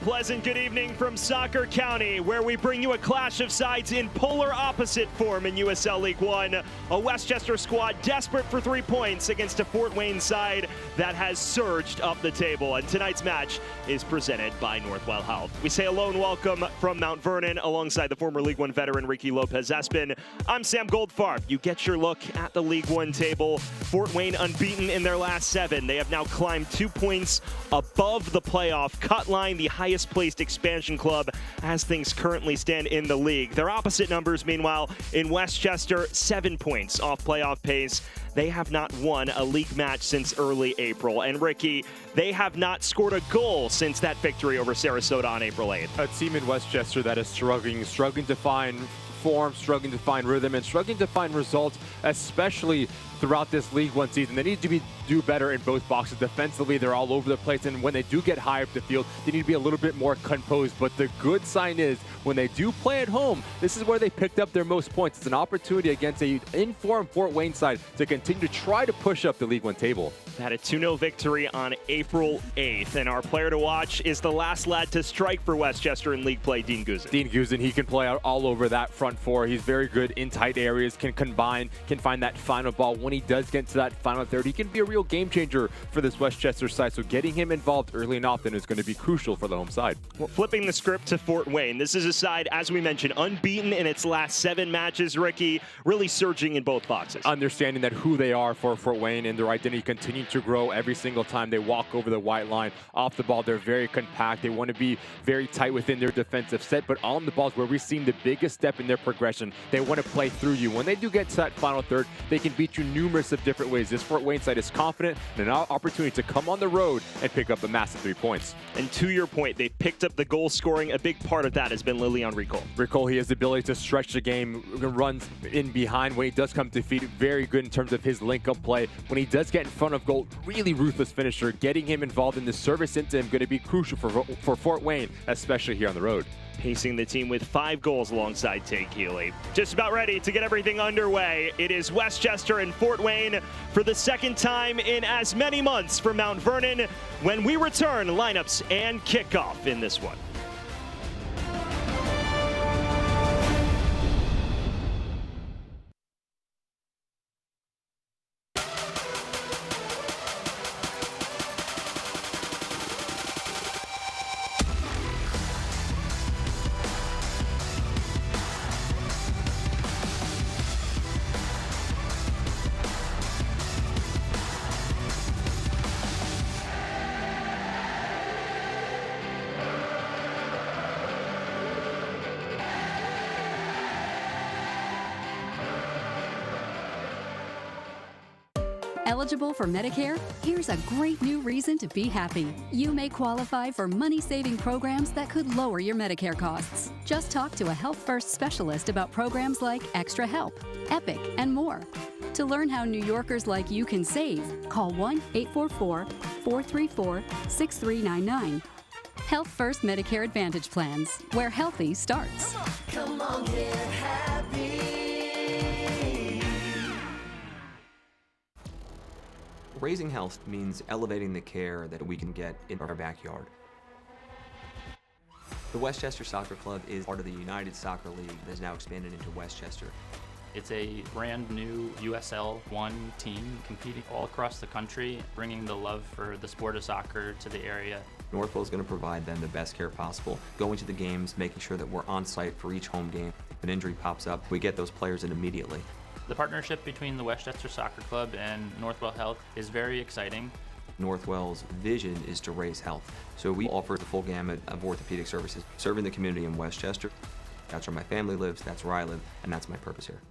pleasant good evening from Soccer County, where we bring you a clash of sides in polar opposite form in USL League One. A Westchester squad desperate for 3 points against a Fort Wayne side that has surged up the table. And tonight's match is presented by Northwell Health. We say hello and welcome from Mount Vernon alongside the former League One veteran Ricky Lopez-Espin. I'm Sam Goldfarb. You get your look at the League One table. Fort Wayne unbeaten in their last 7. They have now climbed 2 points above the playoff cut line, the highest placed expansion club as things currently stand in the league. Their opposite numbers, meanwhile, in Westchester, 7 points off playoff pace. They have not won a league match since early April. And Ricky, they have not scored a goal since that victory over Sarasota on April 8th. A team in Westchester that is struggling to find form, struggling to find rhythm, and struggling to find results, especially throughout this League One season. They need to do better in both boxes. Defensively, they're all over the place, and when they do get high up the field, they need to be a little bit more composed. But the good sign is, when they do play at home, this is where they picked up their most points. It's an opportunity against a informed Fort Wayne side to continue to try to push up the League One table. Had a 2-0 victory on April 8th, and our player to watch is the last lad to strike for Westchester in league play, Dean Guzin. Dean Guzin, he can play out all over that front four. He's very good in tight areas, can combine, can find that final ball. When he does get to that final third, he can be a real game changer for this Westchester side, so getting him involved early and often is going to be crucial for the home side. Well, flipping the script to Fort Wayne, this is a side, as we mentioned, unbeaten in its last 7 matches, Ricky, really surging in both boxes. Understanding that who they are for Fort Wayne and their identity continue to grow every single time they walk over the white line. Off the ball, they're very compact. They want to be very tight within their defensive set, but on the balls where we've seen the biggest step in their progression, they want to play through you. When they do get to that final third, they can beat you numerous of different ways. This Fort Wayne side is confident and an opportunity to come on the road and pick up a massive 3 points. And to your point, they picked up the goal scoring. A big part of that has been Lilian Ricol. Ricol, he has the ability to stretch the game, runs in behind when he does come to feet. Very good in terms of his link-up play. When he does get in front of goal, really ruthless finisher. Getting him involved in the service into him going to be crucial for Fort Wayne, especially here on the road. Pacing the team with 5 goals alongside Tate Keeley. Just about ready to get everything underway. It is Westchester and Fort Wayne for the second time in as many months from Mount Vernon when we return lineups and kickoff in this one. Eligible for Medicare? Here's a great new reason to be happy. You may qualify for money-saving programs that could lower your Medicare costs. Just talk to a Health First specialist about programs like Extra Help, Epic, and more. To learn how New Yorkers like you can save, call 1-844-434-6399. Health First Medicare Advantage Plans, where healthy starts. Come on, get happy. Raising health means elevating the care that we can get in our backyard. The Westchester Soccer Club is part of the United Soccer League that has now expanded into Westchester. It's a brand new USL One team competing all across the country, bringing the love for the sport of soccer to the area. Northwell is going to provide them the best care possible, going to the games, making sure that we're on site for each home game. If an injury pops up, we get those players in immediately. The partnership between the Westchester Soccer Club and Northwell Health is very exciting. Northwell's vision is to raise health, so we offer the full gamut of orthopedic services, serving the community in Westchester. That's where my family lives, that's where I live, and that's my purpose here.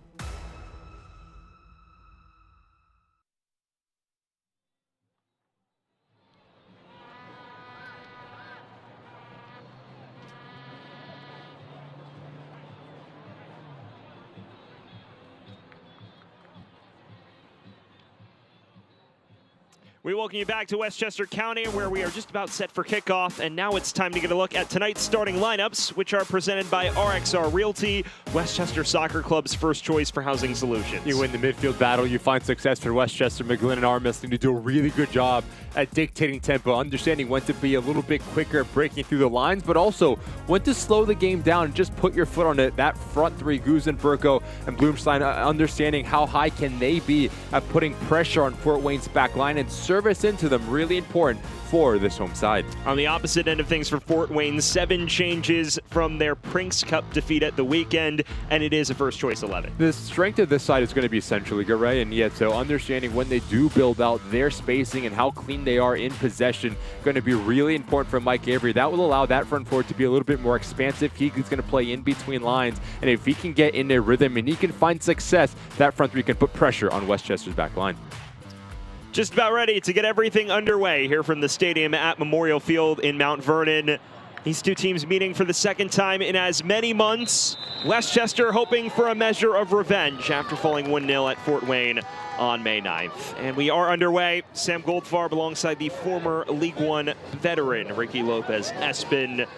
We welcome you back to Westchester County, where we are just about set for kickoff, and now it's time to get a look at tonight's starting lineups, which are presented by RXR Realty, Westchester Soccer Club's first choice for housing solutions. You win the midfield battle, you find success for Westchester. McGlynn and Armis need to do a really good job at dictating tempo, understanding when to be a little bit quicker, breaking through the lines, but also when to slow the game down and just put your foot on it. That front three, Guzan, Burko, and Blumstein, understanding how high can they be at putting pressure on Fort Wayne's back line and service into them, really important for this home side. On the opposite end of things for Fort Wayne, 7 changes from their Prinks Cup defeat at the weekend, and it is a first choice 11. The strength of this side is going to be centrally Garay, and yet so understanding when they do build out their spacing and how clean they are in possession, going to be really important for Mike Avery. That will allow that front forward to be a little bit more expansive. He's going to play in between lines, and if he can get in their rhythm and he can find success, that front three can put pressure on Westchester's back line. Just about ready to get everything underway here from the stadium at Memorial Field in Mount Vernon. These two teams meeting for the second time in as many months. Westchester hoping for a measure of revenge after falling 1-0 at Fort Wayne on May 9th. And we are underway. Sam Goldfarb alongside the former League One veteran, Ricky Lopez-Espin.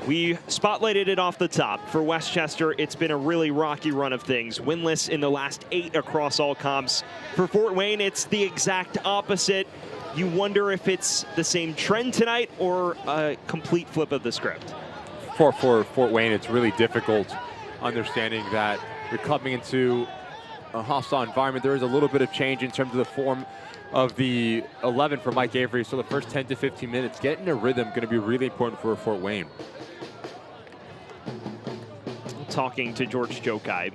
We spotlighted it off the top. For Westchester, it's been a really rocky run of things. Winless in the last 8 across all comps. For Fort Wayne, it's the exact opposite. You wonder if it's the same trend tonight or a complete flip of the script. For Fort Wayne, it's really difficult understanding that you're coming into a hostile environment. There is a little bit of change in terms of the form of the 11 for Mike Avery. So the first 10 to 15 minutes, getting a rhythm, going to be really important for Fort Wayne. Talking to George Jokai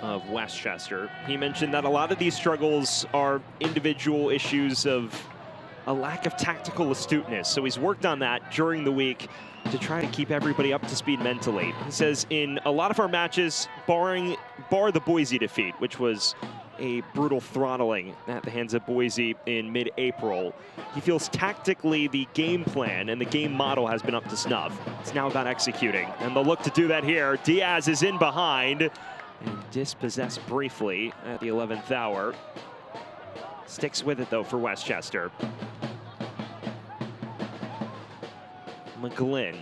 of Westchester, he mentioned that a lot of these struggles are individual issues of a lack of tactical astuteness. So he's worked on that during the week to try to keep everybody up to speed mentally. He says in a lot of our matches, bar the Boise defeat, which was a brutal throttling at the hands of Boise in mid-April, he feels tactically the game plan and the game model has been up to snuff. It's now about executing, and they'll look to do that here. Diaz is in behind and dispossessed briefly at the 11th hour. Sticks with it though for Westchester. McGlynn.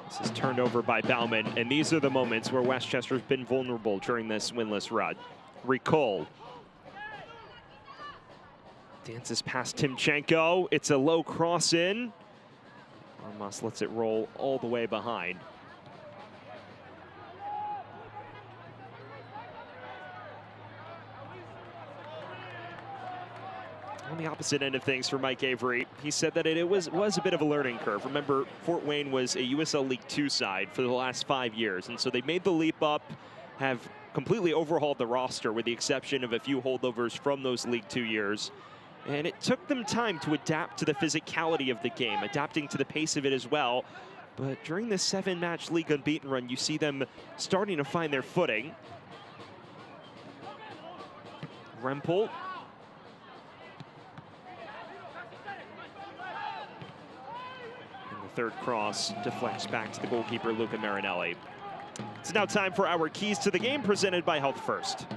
This is turned over by Bauman, and these are the moments where Westchester's been vulnerable during this winless run. Recall. Dances past Timchenko. It's a low cross in. Armas lets it roll all the way behind. On the opposite end of things for Mike Avery, he said that it was a bit of a learning curve. Remember, Fort Wayne was a USL League Two side for the last 5 years, and so they made the leap up, have completely overhauled the roster with the exception of a few holdovers from those League Two years. And it took them time to adapt to the physicality of the game, adapting to the pace of it as well. But during this 7-match league unbeaten run, you see them starting to find their footing. Rempel. Third cross deflects back to the goalkeeper, Luca Marinelli. It's now time for our keys to the game, presented by Health First.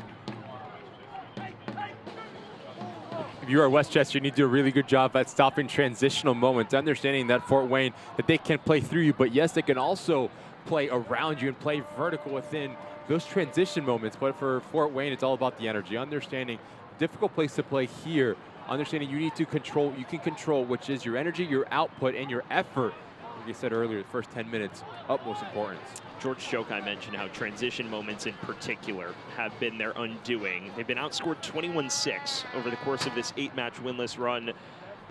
If you are Westchester, you need to do a really good job at stopping transitional moments, understanding that Fort Wayne, that they can play through you, but yes, they can also play around you and play vertical within those transition moments. But for Fort Wayne, it's all about the energy, understanding difficult place to play here, understanding you need to control, you can control, which is your energy, your output, and your effort. Like you said earlier, the first 10 minutes, utmost importance. George Jokai mentioned how transition moments in particular have been their undoing. They've been outscored 21-6 over the course of this 8-match winless run. And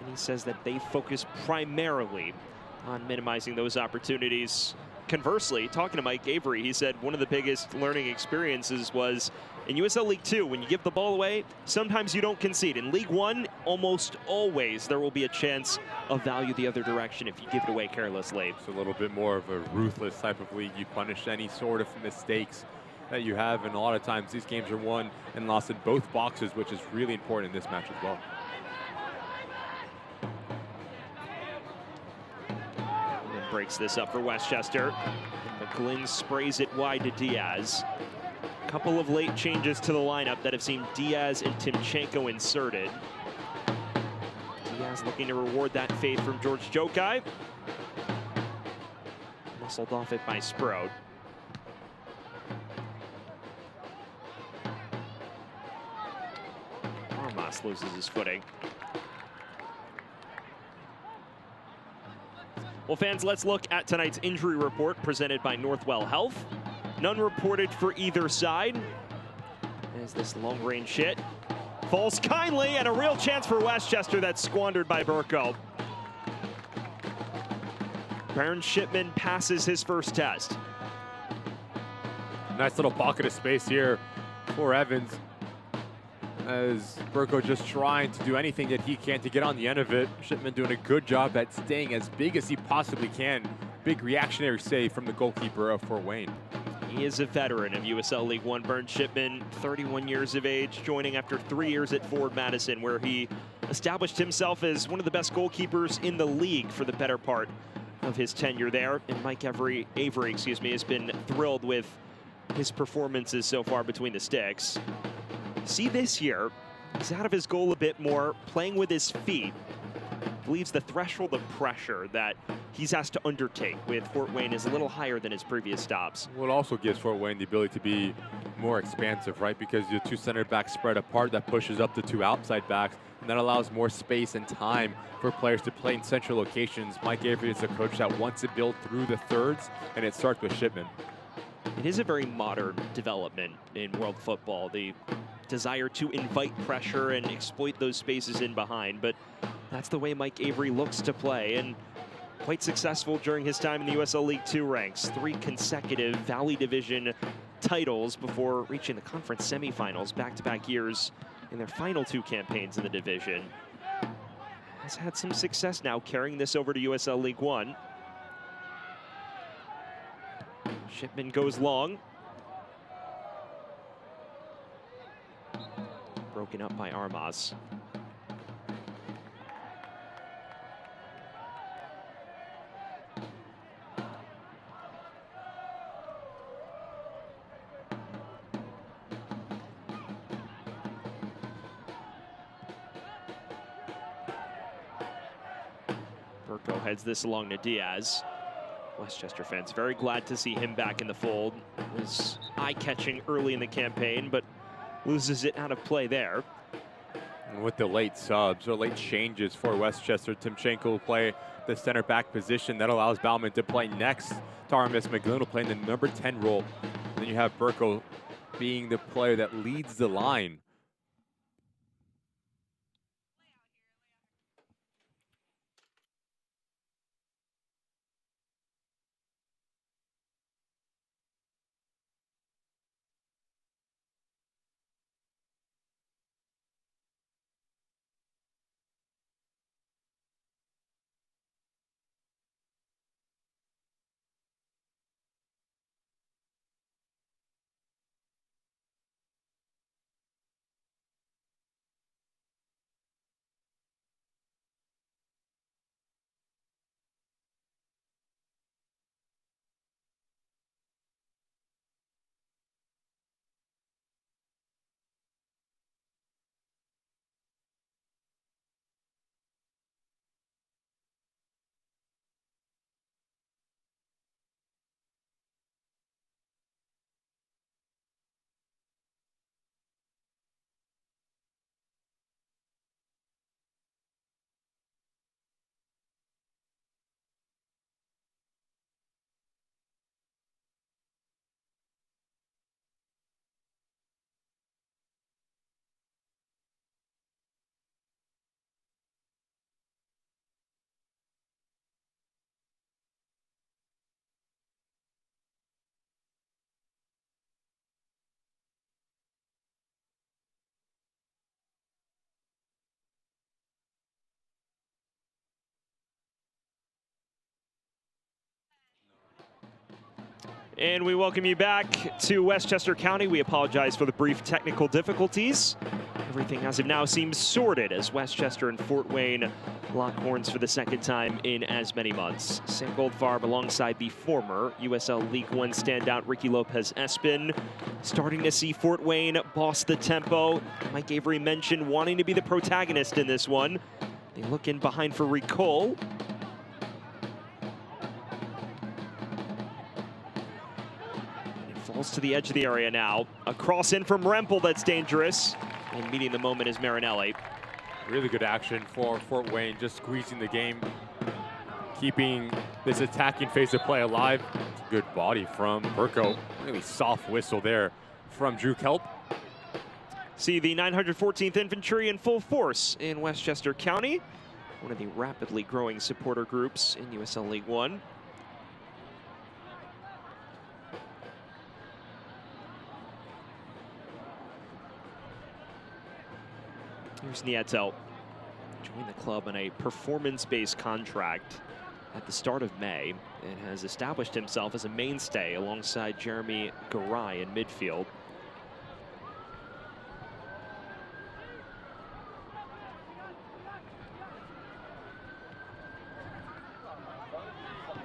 he says that they focus primarily on minimizing those opportunities. Conversely, talking to Mike Avery, he said one of the biggest learning experiences was in USL League Two, when you give the ball away, sometimes you don't concede. In League One, almost always there will be a chance of value the other direction if you give it away carelessly. It's a little bit more of a ruthless type of league. You punish any sort of mistakes that you have, and a lot of times these games are won and lost in both boxes, which is really important in this match as well. breaks this up for Westchester. And McGlynn sprays it wide to Diaz. A couple of late changes to the lineup that have seen Diaz and Timchenko inserted. Diaz looking to reward that faith from George Jokai. Muscled off it by Sprout. Armas loses his footing. Well, fans, let's look at tonight's injury report presented by Northwell Health. None reported for either side. As this long-range hit falls kindly, and a real chance for Westchester that's squandered by Burko. Baron Shipman passes his first test. Nice little pocket of space here for Evans, as Burko just trying to do anything that he can to get on the end of it. Shipman doing a good job at staying as big as he possibly can. Big reactionary save from the goalkeeper of Fort Wayne. He is a veteran of USL League One. Baron Shipman, 31 years of age, joining after 3 years at Ford Madison, where he established himself as one of the best goalkeepers in the league for the better part of his tenure there. And Mike Avery, has been thrilled with his performances so far between the sticks. See this year, he's out of his goal a bit more, playing with his feet. Believes the threshold of pressure that he's asked to undertake with Fort Wayne is a little higher than his previous stops. Well, it also gives Fort Wayne the ability to be more expansive, right? Because your two center backs spread apart, that pushes up the two outside backs, and that allows more space and time for players to play in central locations. Mike Avery is a coach that wants to build through the thirds, and it starts with Shipman. It is a very modern development in world football, the desire to invite pressure and exploit those spaces in behind, but that's the way Mike Avery looks to play, and quite successful during his time in the USL League Two ranks. 3 consecutive Valley Division titles before reaching the conference semifinals back-to-back years in their final 2 campaigns in the division. Has had some success now carrying this over to USL League One. Shipman goes long. Broken up by Armas. Burko heads this along to Diaz. Westchester fans very glad to see him back in the fold. It was eye-catching early in the campaign, but loses it out of play there. And with the late subs or late changes for Westchester, Timchenko will play the center back position. That allows Bauman to play next. Taramis McGlynn will play in the number 10 role. And then you have Burko being the player that leads the line. And we welcome you back to Westchester County. We apologize for the brief technical difficulties. Everything as of now seems sorted as Westchester and Fort Wayne lock horns for the second time in as many months. Sam Goldfarb alongside the former USL League One standout Ricky Lopez-Espin. Starting to see Fort Wayne boss the tempo. Mike Avery mentioned wanting to be the protagonist in this one. They look in behind for Ricole. Falls to the edge of the area now. A cross in from Rempel that's dangerous. And meeting the moment is Marinelli. Really good action for Fort Wayne, just squeezing the game, keeping this attacking phase of play alive. Good body from Burko. Really soft whistle there from Drew Kelp. See the 914th Infantry in full force in Westchester County. One of the rapidly growing supporter groups in USL League One. Here's Nieto. Joined the club on a performance-based contract at the start of May and has established himself as a mainstay alongside Jeremy Garay in midfield.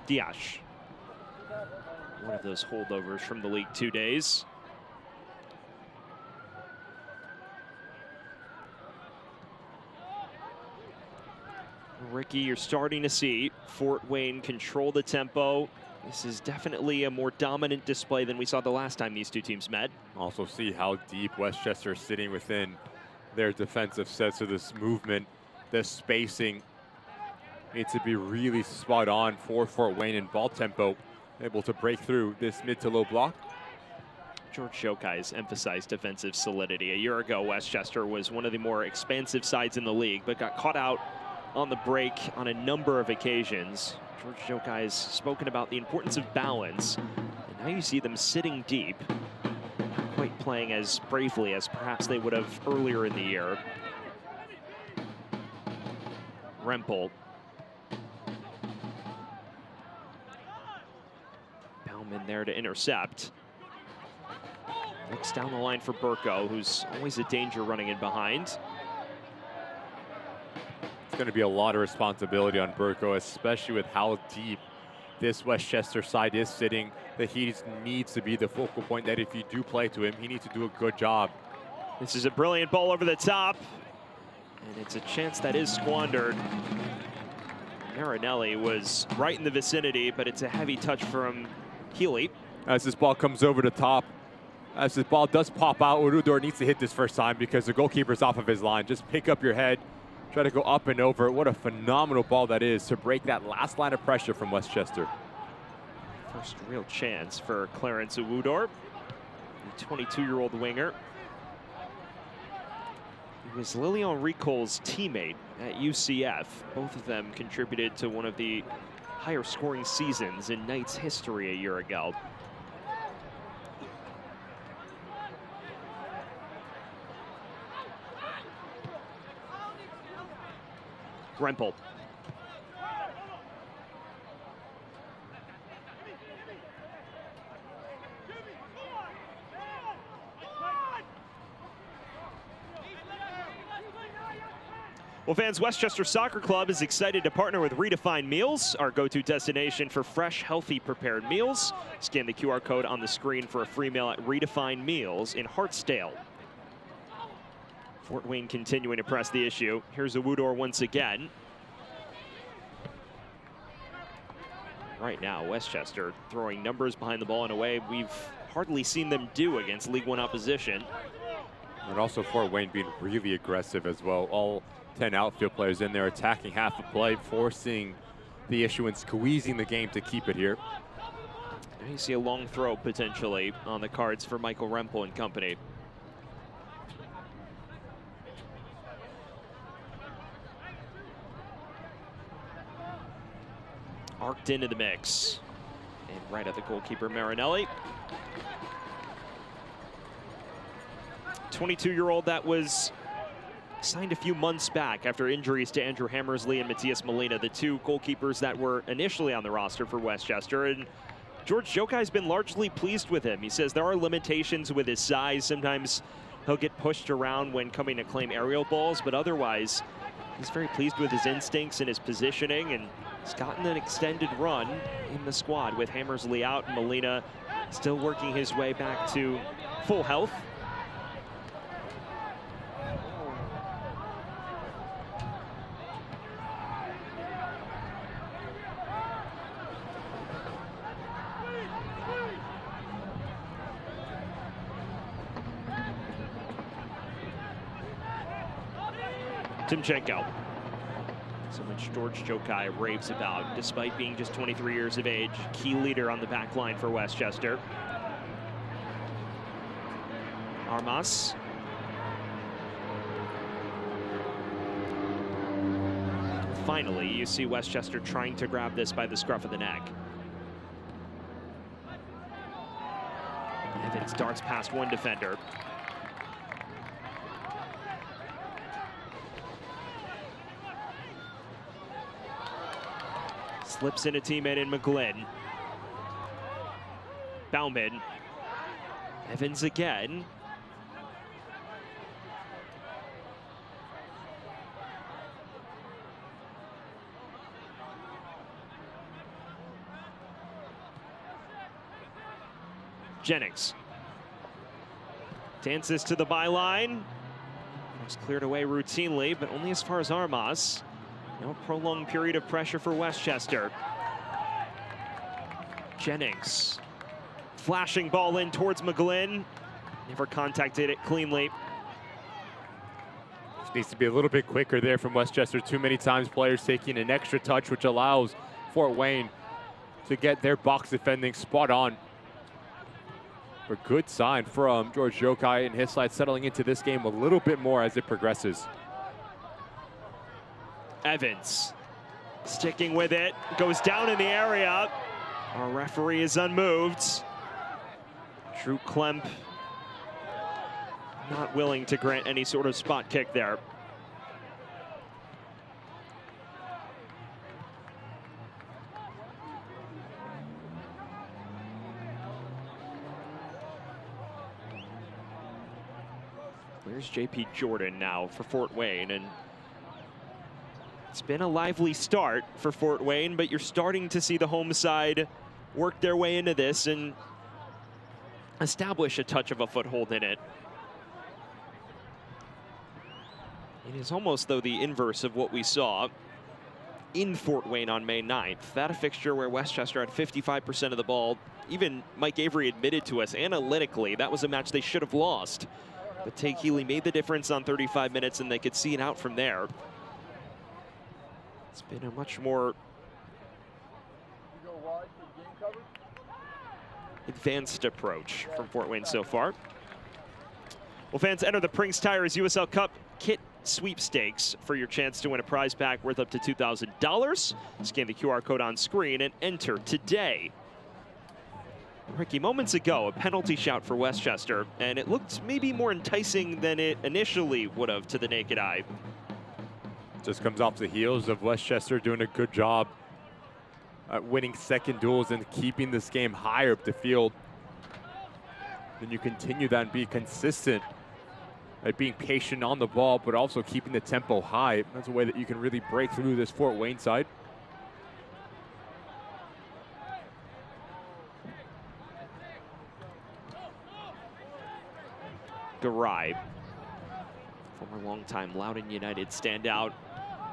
Diash. One of those holdovers from the League Two days. Ricky, you're starting to see Fort Wayne control the tempo. This is definitely a more dominant display than we saw the last time these two teams met. Also see how deep Westchester is sitting within their defensive sets. So this movement, the spacing needs to be really spot on for Fort Wayne in ball tempo, able to break through this mid to low block. George Shokai has emphasized defensive solidity. A year ago, Westchester was one of the more expansive sides in the league, but got caught out on the break on a number of occasions. George Shokai has spoken about the importance of balance, and now you see them sitting deep, not quite playing as bravely as perhaps they would have earlier in the year. Rempel. Bauman there to intercept. Looks down the line for Burko, who's always a danger running in behind. It's going to be a lot of responsibility on Burko, especially with how deep this Westchester side is sitting. That he needs to be the focal point, that if you do play to him, he needs to do a good job. This is a brilliant ball over the top, and it's a chance that is squandered. Marinelli was right in the vicinity, but it's a heavy touch from Healy. As this ball comes over the top, as this ball does pop out, Urudor needs to hit this first time because the goalkeeper's off of his line. Just pick up your head, try to go up and over. What a phenomenal ball that is to break that last line of pressure from Westchester. First real chance for Clarence Uwudor, the 22-year-old winger. He was Lilian Ricole's teammate at UCF. Both of them contributed to one of the higher scoring seasons in Knights history a year ago. Rempel. Well, fans, Westchester Soccer Club is excited to partner with Redefined Meals, our go-to destination for fresh, healthy, prepared meals. Scan the QR code on the screen for a free meal at Redefined Meals in Hartsdale. Fort Wayne continuing to press the issue. Here's Uwudor once again. Right now, Westchester throwing numbers behind the ball in a way we've hardly seen them do against League One opposition. And also Fort Wayne being really aggressive as well. All 10 outfield players in there attacking half of play, forcing the issue and squeezing the game to keep it here. Now you see a long throw potentially on the cards for Michael Rempel and company. Arced into the mix. And right at the goalkeeper, Marinelli. 22-year-old that was signed a few months back after injuries to Andrew Hammersley and Matias Molina, the two goalkeepers that were initially on the roster for Westchester. And George Jokai's been largely pleased with him. He says there are limitations with his size. Sometimes he'll get pushed around when coming to claim aerial balls, but otherwise, he's very pleased with his instincts and his positioning, and he's gotten an extended run in the squad with Hammersley out and Molina still working his way back to full health. Timchenko, so much George Jokai raves about, despite being just 23 years of age. Key leader on the back line for Westchester. Armas. Finally, you see Westchester trying to grab this by the scruff of the neck. Evans darts past one defender. Slips in a teammate in McGlynn. Bauman. Evans again. Jennings. Dances to the byline. Was cleared away routinely, but only as far as Armas. No prolonged period of pressure for Westchester. Jennings. Flashing ball in towards McGlynn. Never contacted it cleanly. Just needs to be a little bit quicker there from Westchester. Too many times players taking an extra touch, which allows Fort Wayne to get their box defending spot on. A good sign from George Jokai and his side settling into this game a little bit more as it progresses. Evans sticking with it, goes down in the area. Our referee is unmoved. Drew Klemp not willing to grant any sort of spot kick there. Where's JP Jordan now for Fort Wayne? And it's been a lively start for Fort Wayne, but you're starting to see the home side work their way into this and establish a touch of a foothold in it. It is almost, though, the inverse of what we saw in Fort Wayne on May 9th. That a fixture where Westchester had 55% of the ball. Even Mike Avery admitted to us analytically that was a match they should have lost. But Tate Healy made the difference on 35 minutes, and they could see it out from there. It's been a much more advanced approach from Fort Wayne so far. Well, fans, enter the Prinks Tires USL Cup Kit Sweepstakes for your chance to win a prize pack worth up to $2,000. Scan the QR code on screen and enter today. Ricky, moments ago, a penalty shout for Westchester, and it looked maybe more enticing than it initially would have to the naked eye. Just comes off the heels of Westchester doing a good job at winning second duels and keeping this game higher up the field. Then you continue that and be consistent at being patient on the ball, but also keeping the tempo high. That's a way that you can really break through this Fort Wayne side. Garay, former longtime Loudoun United standout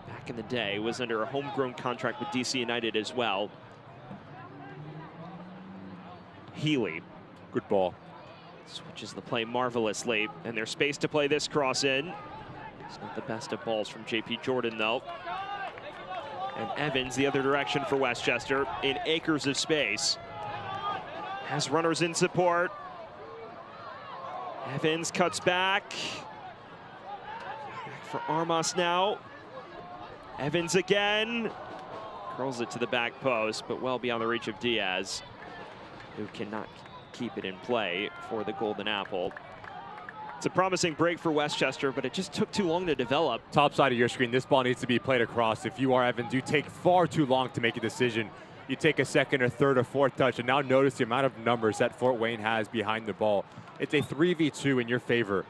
back in the day, was under a homegrown contract with DC United as well. Healy. Good ball. Switches the play marvelously, and there's space to play this cross in. It's not the best of balls from JP Jordan, though. And Evans the other direction for Westchester in acres of space. Has runners in support. Evans cuts back. Back for Armas now. Evans again. Curls it to the back post, but well beyond the reach of Diaz, who cannot keep it in play for the Golden Apple. It's a promising break for Westchester, but it just took too long to develop. Top side of your screen, this ball needs to be played across. If you are Evans, you take far too long to make a decision you take a second or third or fourth touch, and now notice the amount of numbers that Fort Wayne has behind the ball. It's a 3v2 in your favor.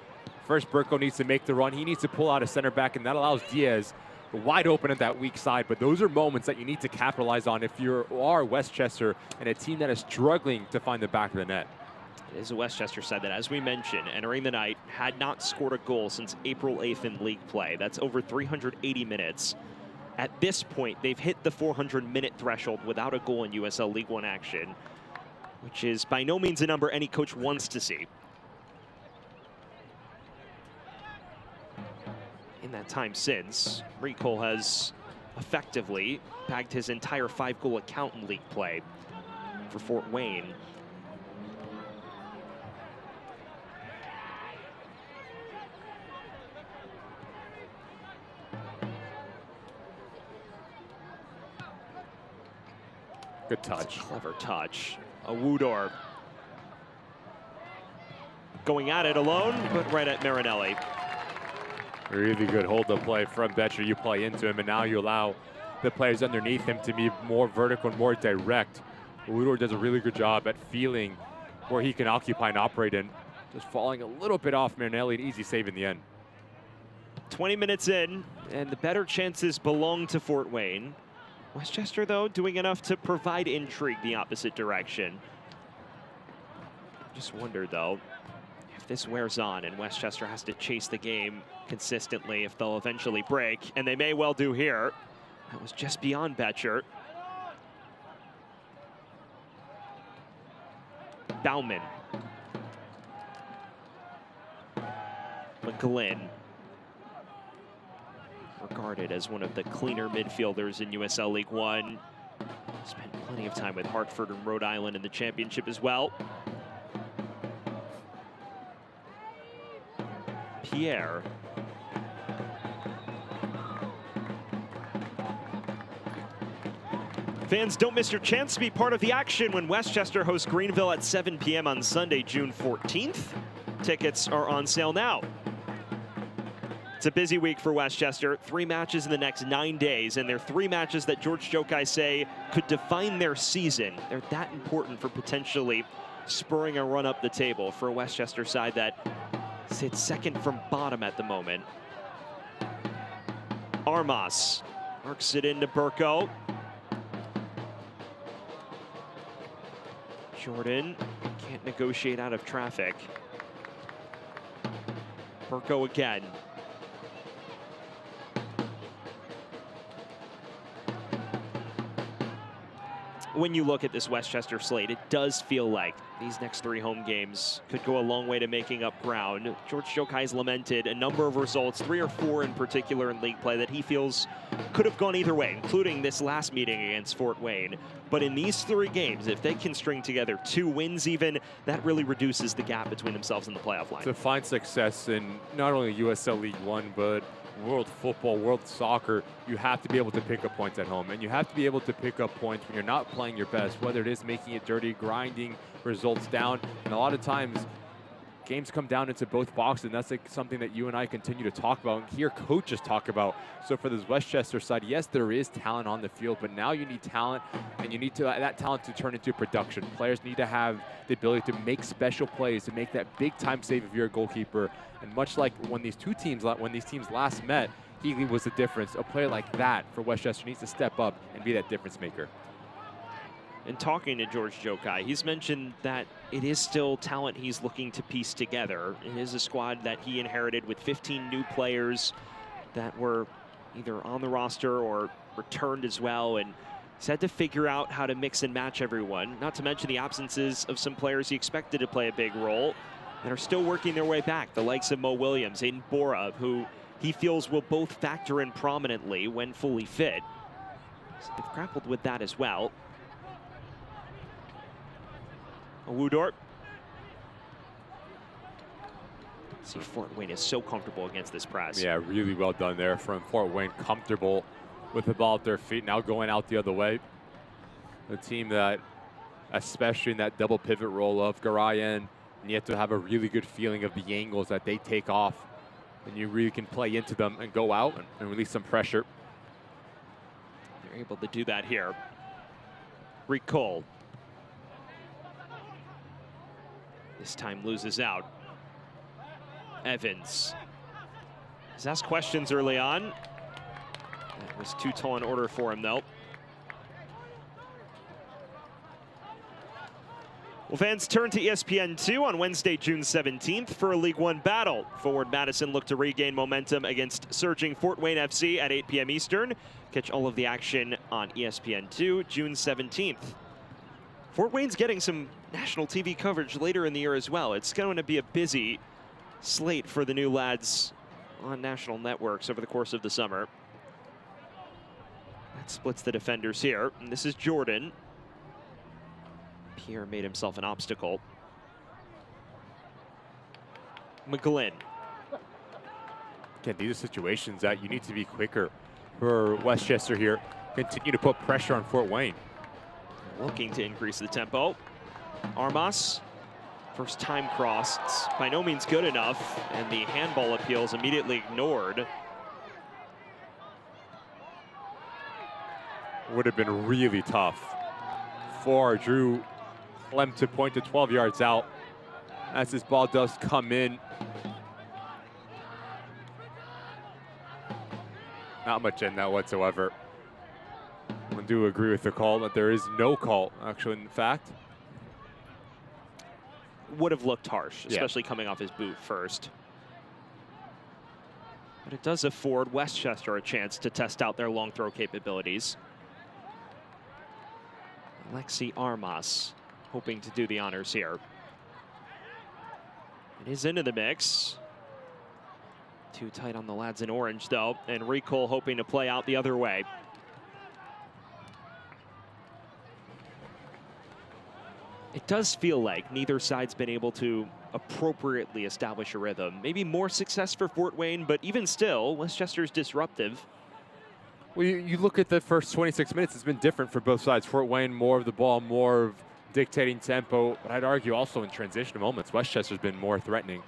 First, Burko needs to make the run. He needs to pull out a center back, and that allows Diaz wide open at that weak side. But those are moments that you need to capitalize on if you are Westchester and a team that is struggling to find the back of the net. It is a Westchester side that, as we mentioned, entering the night, had not scored a goal since April 8th in league play. That's over 380 minutes. At this point, they've hit the 400-minute threshold without a goal in USL League One action, which is by no means a number any coach wants to see. In that time since, Recol has effectively bagged his entire 5-goal account in league play for Fort Wayne. Good touch. Clever touch. Awudor going at it alone, but right at Marinelli. Really good hold-up play from Betcher. You play into him, and now you allow the players underneath him to be more vertical and more direct. Awudor does a really good job at feeling where he can occupy and operate in. Just falling a little bit off Marinelli, an easy save in the end. 20 minutes in, and the better chances belong to Fort Wayne. Westchester, though, doing enough to provide intrigue the opposite direction. Just wonder, though, if this wears on and Westchester has to chase the game consistently, if they'll eventually break, and they may well do here. That was just beyond Betcher. Bauman. McGlynn. Regarded as one of the cleaner midfielders in USL League One. Spent plenty of time with Hartford and Rhode Island in the championship as well. Pierre. Fans, don't miss your chance to be part of the action when Westchester hosts Greenville at 7 p.m. on Sunday, June 14th. Tickets are on sale now. It's a busy week for Westchester. 3 matches in the next 9 days, and they're 3 matches that George Jokai say could define their season. They're that important for potentially spurring a run up the table for a Westchester side that sits second from bottom at the moment. Armas works it into Burko. Jordan can't negotiate out of traffic. Burko again. When you look at this Westchester slate, it does feel like these next 3 home games could go a long way to making up ground. George Jokai's lamented a number of results, 3 or 4 in particular in league play, that he feels could have gone either way, including this last meeting against Fort Wayne. But in these 3 games, if they can string together 2 wins even, that really reduces the gap between themselves and the playoff line. To find success in not only USL League One, but world football, world soccer, you have to be able to pick up points at home. And you have to be able to pick up points when you're not playing your best, whether it is making it dirty, grinding results down. And a lot of times, games come down into both boxes, and that's like something that you and I continue to talk about and hear coaches talk about. So for this Westchester side, yes, there is talent on the field, but now you need talent, and you need that talent to turn into production. Players need to have the ability to make special plays, to make that big-time save if you're a goalkeeper. And much like when these teams last met, Healy was the difference. A player like that for Westchester needs to step up and be that difference maker. And talking to George Jokai, he's mentioned that it is still talent he's looking to piece together. It is a squad that he inherited with 15 new players that were either on the roster or returned as well, and he's had to figure out how to mix and match everyone, not to mention the absences of some players he expected to play a big role and are still working their way back. The likes of Mo Williams, Aiden Bora, who he feels will both factor in prominently when fully fit. So they've grappled with that as well. Awudor. See, Fort Wayne is so comfortable against this press. Yeah, really well done there from Fort Wayne. Comfortable with the ball at their feet, now going out the other way. The team that, especially in that double pivot role of Garay and Nieto, have a really good feeling of the angles that they take off. And you really can play into them and go out and release some pressure. They're able to do that here. Rick Cole. This time loses out. Evans has asked questions early on. That was too tall an order for him, though. Well, fans turn to ESPN2 on Wednesday, June 17th for a League One battle. Forward Madison look to regain momentum against surging Fort Wayne FC at 8 p.m. Eastern. Catch all of the action on ESPN2, June 17th. Fort Wayne's getting some national TV coverage later in the year as well. It's going to be a busy slate for the new lads on national networks over the course of the summer. That splits the defenders here. And this is Jordan. Pierre made himself an obstacle. McGlynn. Again, these are situations that you need to be quicker for Westchester here. Continue to put pressure on Fort Wayne. Looking to increase the tempo. Armas, first time cross. It's by no means good enough, and the handball appeal is immediately ignored. Would have been really tough for Drew Clem to point to 12 yards out as this ball does come in. Not much in that whatsoever. I do agree with the call that there is no call, actually, in fact. Would have looked harsh, especially coming off his boot first. But it does afford Westchester a chance to test out their long throw capabilities. Alexi Armas hoping to do the honors here. It is into the mix. Too tight on the lads in orange, though, and Rick Cole hoping to play out the other way. It does feel like neither side's been able to appropriately establish a rhythm. Maybe more success for Fort Wayne, but even still, Westchester's disruptive. Well, you look at the first 26 minutes, it's been different for both sides. Fort Wayne, more of the ball, more of dictating tempo, but I'd argue also in transition moments, Westchester's been more threatening,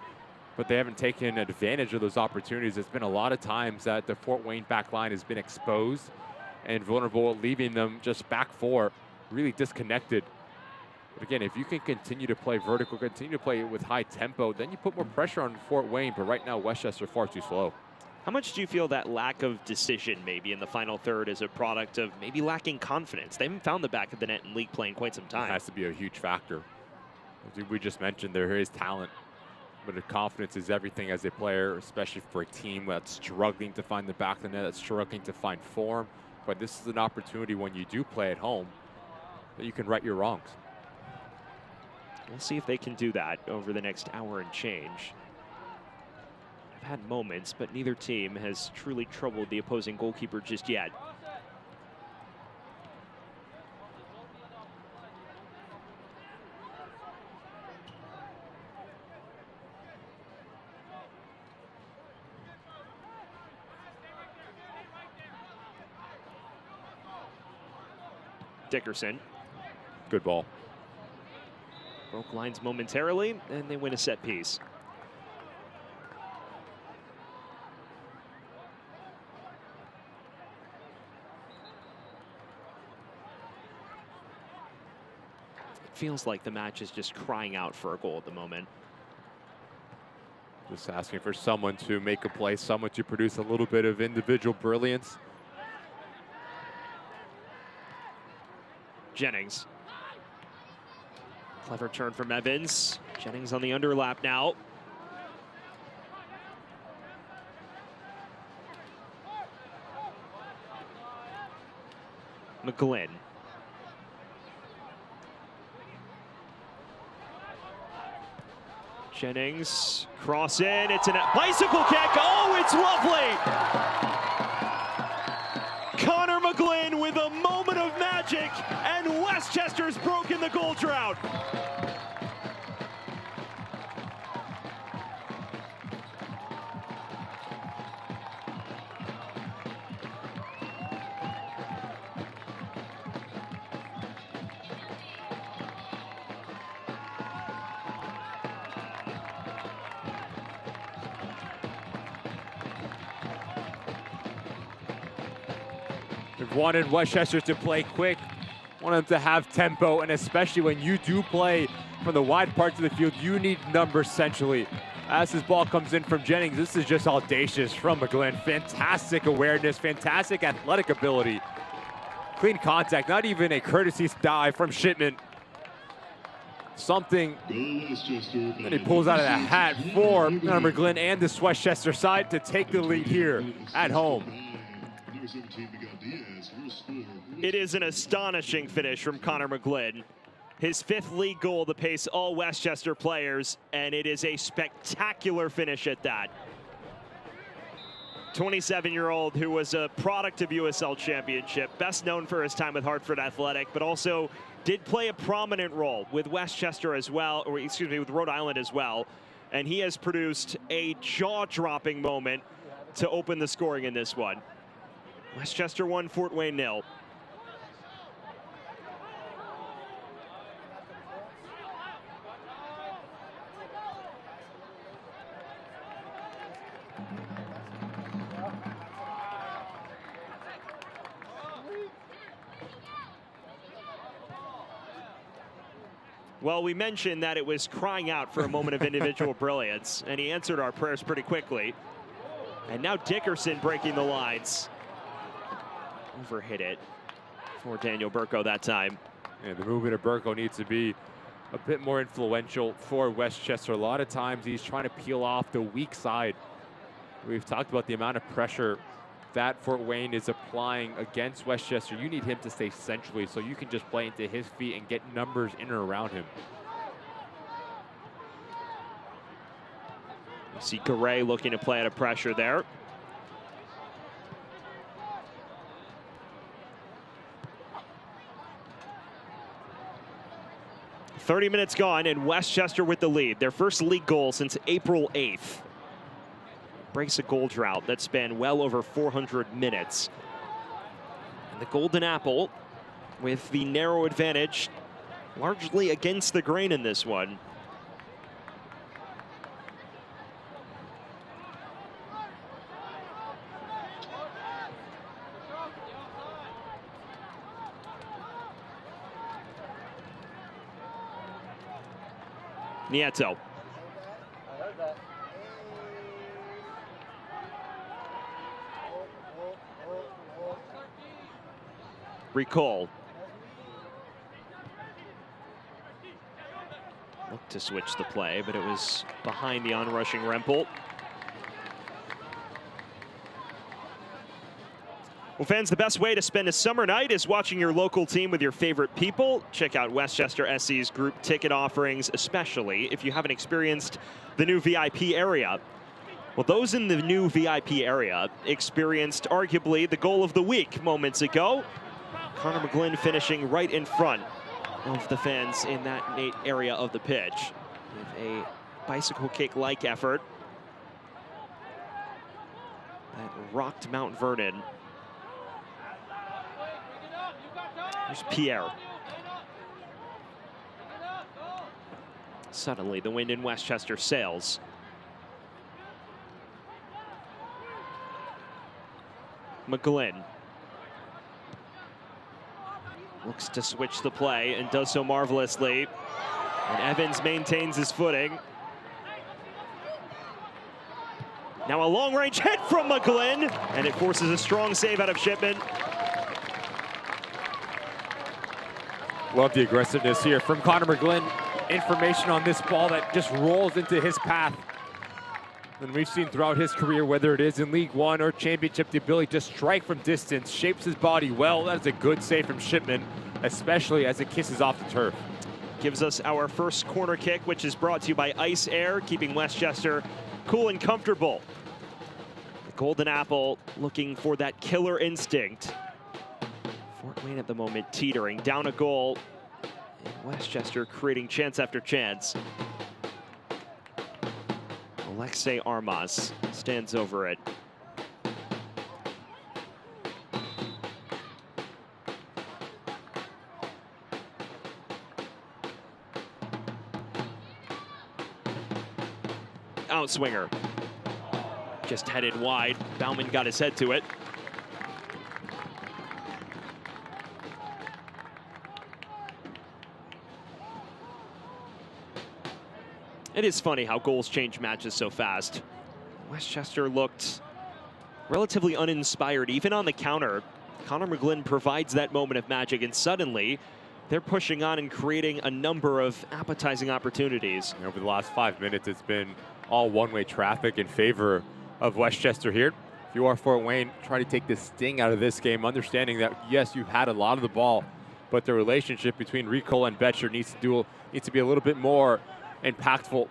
but they haven't taken advantage of those opportunities. There's been a lot of times that the Fort Wayne back line has been exposed and vulnerable, leaving them just back four, really disconnected. But again, if you can continue to play vertical, continue to play with high tempo, then you put more pressure on Fort Wayne, but right now Westchester far too slow. How much do you feel that lack of decision maybe in the final third is a product of maybe lacking confidence? They haven't found the back of the net in league play in quite some time. It has to be a huge factor. As we just mentioned, there is talent, but the confidence is everything as a player, especially for a team that's struggling to find the back of the net, that's struggling to find form. But this is an opportunity when you do play at home that you can right your wrongs. We'll see if they can do that over the next hour and change. I've had moments, but neither team has truly troubled the opposing goalkeeper just yet. Dickerson. Good ball. Broke lines momentarily, and they win a set piece. It feels like the match is just crying out for a goal at the moment. Just asking for someone to make a play, someone to produce a little bit of individual brilliance. Jennings. Clever turn from Evans. Jennings on the underlap now. McGlynn. Jennings, cross in, it's a bicycle kick, oh, it's lovely! Connor McGlynn with a moment of magic, and Westchester's broken the goal drought. They've wanted Westchester to play quick, Want them to have tempo, and especially when you do play from the wide parts of the field, you need numbers centrally. As this ball comes in from Jennings, this is just audacious from McGlynn. Fantastic awareness, fantastic athletic ability. Clean contact, not even a courtesy dive from Shipman. Something that he pulls out of the hat for Connor McGlynn and this Westchester side to take the lead here at home. It is an astonishing finish from Connor McGlynn. His 5th league goal to pace all Westchester players, and it is a spectacular finish at that. 27-year-old who was a product of USL Championship, best known for his time with Hartford Athletic, but also did play a prominent role with Westchester as well, or excuse me, with Rhode Island as well. And he has produced a jaw-dropping moment to open the scoring in this one. Westchester 1, Fort Wayne 0. Well, we mentioned that it was crying out for a moment of individual brilliance, and he answered our prayers pretty quickly. And now Dickerson breaking the lines. Overhit it for Daniel Burko that time. And the movement of Burko needs to be a bit more influential for Westchester. A lot of times he's trying to peel off the weak side. We've talked about the amount of pressure that Fort Wayne is applying against Westchester. You need him to stay centrally so you can just play into his feet and get numbers in and around him. You see Garay looking to play out of pressure there. "30 minutes gone and Westchester with the lead. Their first league goal since April 8th. Breaks a goal drought that spanned well over 400 minutes. And the Golden Apple with the narrow advantage, largely against the grain in this one. Nieto. Recall. Looked to switch the play, but it was behind the onrushing Rempel. Well, fans, the best way to spend a summer night is watching your local team with your favorite people. Check out Westchester SC's group ticket offerings, especially if you haven't experienced the new VIP area. Well, those in the new VIP area experienced arguably the goal of the week moments ago. Connor McGlynn finishing right in front of the fans in that area of the pitch with a bicycle kick-like effort that rocked Mount Vernon. Here's Pierre. Suddenly, the wind in Westchester sails. McGlynn looks to switch the play and does so marvelously. And Evans maintains his footing. Now a long-range hit from McGlynn, and it forces a strong save out of Shipman. Love the aggressiveness here from Connor McGlynn. Information on this ball that just rolls into his path. And we've seen throughout his career, whether it is in League One or Championship, the ability to strike from distance, shapes his body well. That is a good save from Shipman, especially as it kisses off the turf. Gives us our first corner kick, which is brought to you by Ice Air, keeping Westchester cool and comfortable. The Golden Apple looking for that killer instinct. Fort Wayne at the moment teetering, down a goal. And Westchester creating chance after chance. Alexei Armas stands over it. Outswinger. Just headed wide. Bauman got his head to it. It is funny how goals change matches so fast. Westchester looked relatively uninspired, even on the counter. Connor McGlynn provides that moment of magic, and suddenly they're pushing on and creating a number of appetizing opportunities. And over the last 5 minutes, it's been all one-way traffic in favor of Westchester here. If you are Fort Wayne, try to take the sting out of this game, understanding that, yes, you've had a lot of the ball, but the relationship between Rico and Betcher needs to be a little bit more impactful.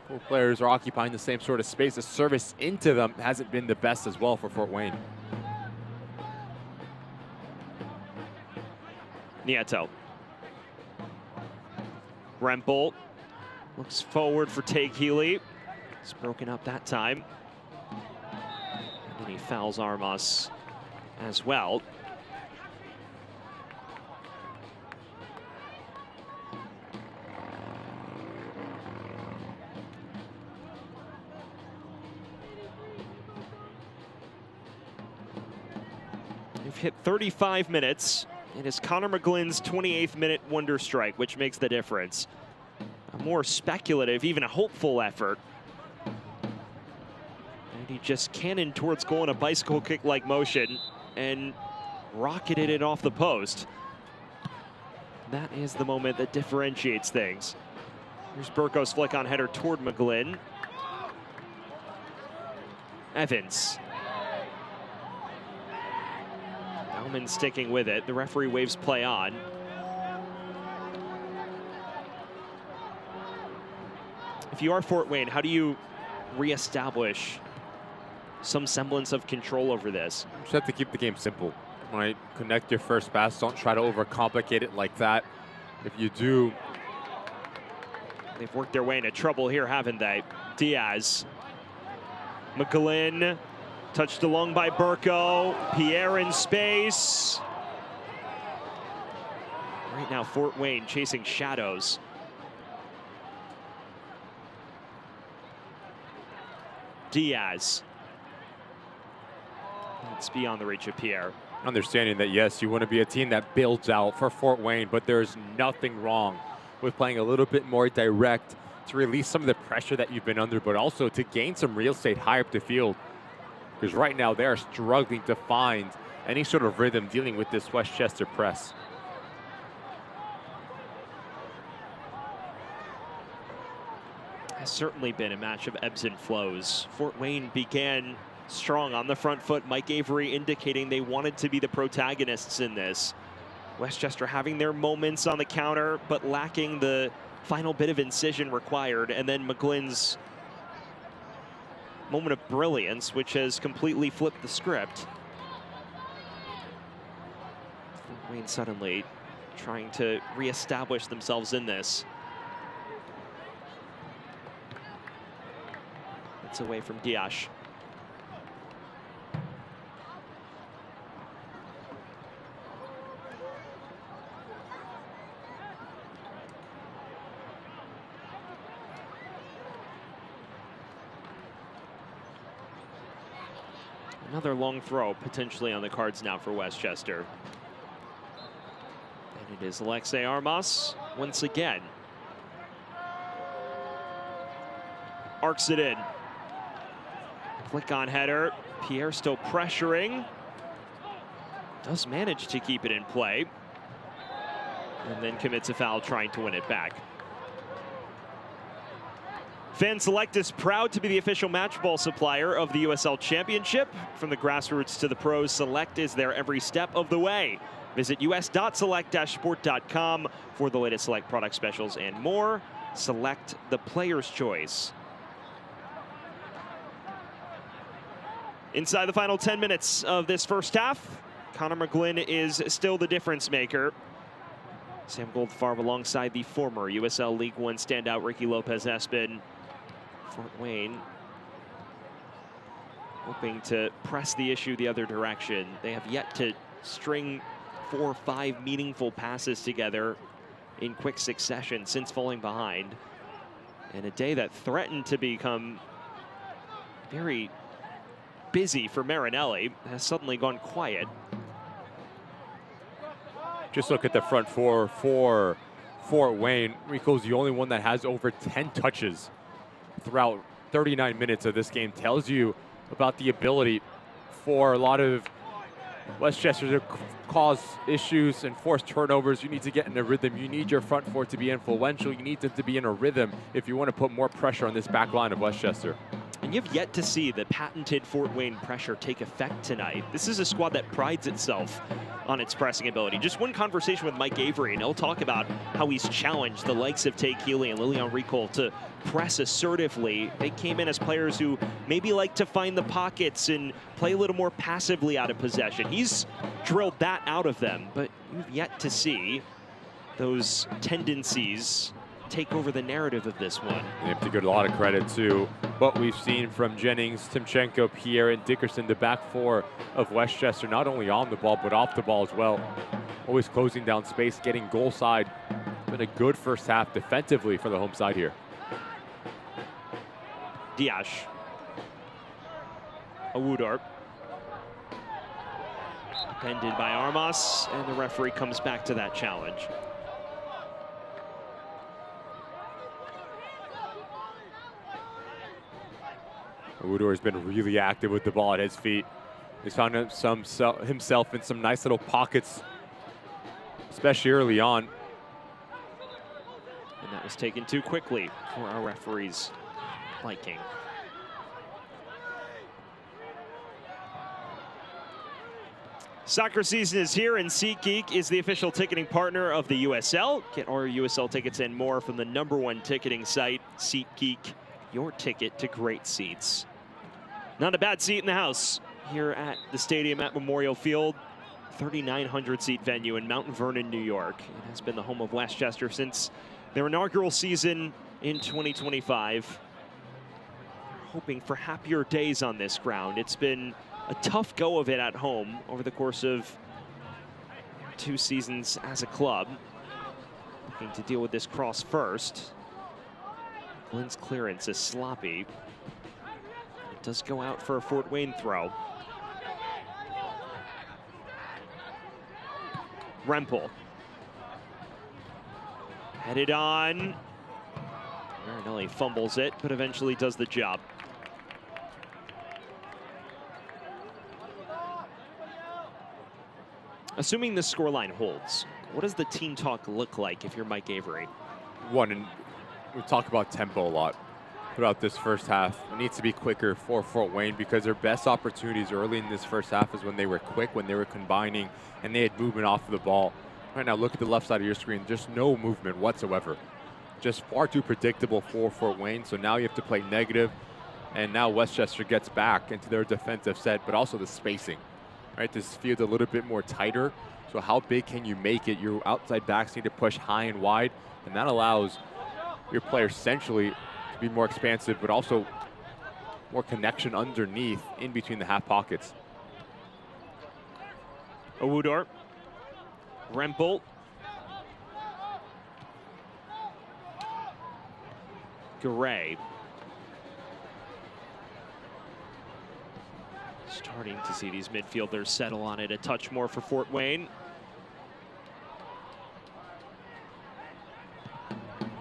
Both players are occupying the same sort of space. The service into them hasn't been the best as well for Fort Wayne. Nieto. Rempel looks forward for Tage Healy. It's broken up that time. And then he fouls Armas as well. We've hit 35 minutes. It is Connor McGlynn's 28th minute wonder strike, which makes the difference. A more speculative, even a hopeful effort. And he just cannoned towards goal in a bicycle kick-like motion and rocketed it off the post. That is the moment that differentiates things. Here's Burko's flick on header toward McGlynn. Evans. Bellman sticking with it. The referee waves play on. If you are Fort Wayne, how do you reestablish some semblance of control over this? You just have to keep the game simple. Right? Connect your first pass. Don't try to overcomplicate it like that. If you do, they've worked their way into trouble here, haven't they? Diaz. McGlynn. Touched along by Burko. Pierre in space. Right now, Fort Wayne chasing shadows. Diaz. It's beyond the reach of Pierre. understanding that, yes, you want to be a team that builds out for Fort Wayne, but there's nothing wrong with playing a little bit more direct to release some of the pressure that you've been under, but also to gain some real estate high up the field. Because right now they're struggling to find any sort of rhythm dealing with this Westchester press. Has certainly been a match of ebbs and flows. Fort Wayne began strong on the front foot. Mike Avery indicating they wanted to be the protagonists in this. Westchester having their moments on the counter, but lacking the final bit of incision required. And then McGlynn's moment of brilliance, which has completely flipped the script. Fort Wayne suddenly trying to reestablish themselves in this. It's away from Diash. Another long throw potentially on the cards now for Westchester. And it is Alexei Armas once again. Arcs it in. Flick on header. Pierre still pressuring. Does manage to keep it in play. And then commits a foul trying to win it back. Fan Select is proud to be the official match ball supplier of the USL Championship. From the grassroots to the pros, Select is there every step of the way. Visit us.select-sport.com for the latest Select product specials and more. Select, the player's choice. Inside the final 10 minutes of this first half, Connor McGlynn is still the difference maker. Sam Goldfarb alongside the former USL League One standout Ricky Lopez-Espin. Fort Wayne hoping to press the issue the other direction. They have yet to string 4 or 5 meaningful passes together in quick succession since falling behind. And a day that threatened to become very busy for Marinelli has suddenly gone quiet. Just look at the front four for Fort Wayne. Rico's the only one that has over 10 touches throughout 39 minutes of this game tells you about the ability for a lot of Westchester to cause issues and force turnovers. You need to get in a rhythm. You need your front four to be influential. You need them to be in a rhythm if you want to put more pressure on this back line of Westchester. And you've yet to see the patented Fort Wayne pressure take effect tonight. This is a squad that prides itself on its pressing ability. Just one conversation with Mike Avery, and he'll talk about how he's challenged the likes of Tay Keeley and Lilian Ricol to press assertively. They came in as players who maybe like to find the pockets and play a little more passively out of possession. He's drilled that out of them, but you've yet to see those tendencies take over the narrative of this one. You have to give a lot of credit to what we've seen from Jennings, Timchenko, Pierre, and Dickerson, the back four of Westchester, not only on the ball, but off the ball as well. Always closing down space, getting goal side. Been a good first half defensively for the home side here. Diaz. Awudar. Pended by Armas, and the referee comes back to that challenge. Awudar has been really active with the ball at his feet. He's found himself in some nice little pockets, especially early on. And that was taken too quickly for our referee's liking. Soccer season is here, and SeatGeek is the official ticketing partner of the USL. Get all your USL tickets and more from the #1 ticketing site, SeatGeek. Your ticket to great seats. Not a bad seat in the house here at the stadium at Memorial Field. 3,900 seat venue in Mount Vernon, New York. It has been the home of Westchester since their inaugural season in 2025. Hoping for happier days on this ground. It's been a tough go of it at home over the course of 2 seasons as a club. Looking to deal with this cross first. Glenn's clearance is sloppy. It does go out for a Fort Wayne throw. Rempel. Headed on. Marinelli fumbles it, but eventually does the job. Assuming the scoreline holds, what does the team talk look like if you're Mike Avery? And we talk about tempo a lot throughout this first half. It needs to be quicker for Fort Wayne because their best opportunities early in this first half is when they were quick, when they were combining, and they had movement off of the ball. Right now, look at the left side of your screen. Just no movement whatsoever. Just far too predictable for Fort Wayne. So now you have to play negative, and now Westchester gets back into their defensive set, but also the spacing. Right, this field a little bit more tighter. So how big can you make it? Your outside backs need to push high and wide, and that allows your players essentially to be more expansive, but also more connection underneath in between the half pockets. Awudar. Rempel. Garay. Starting to see these midfielders settle on it a touch more for Fort Wayne.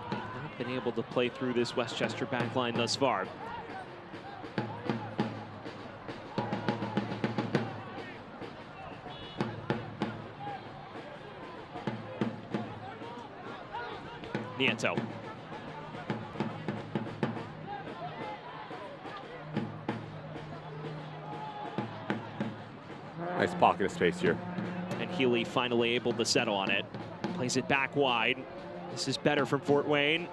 Not been able to play through this Westchester backline thus far. Nieto. Nice pocket of space here. And Healy finally able to settle on it. Plays it back wide. This is better from Fort Wayne.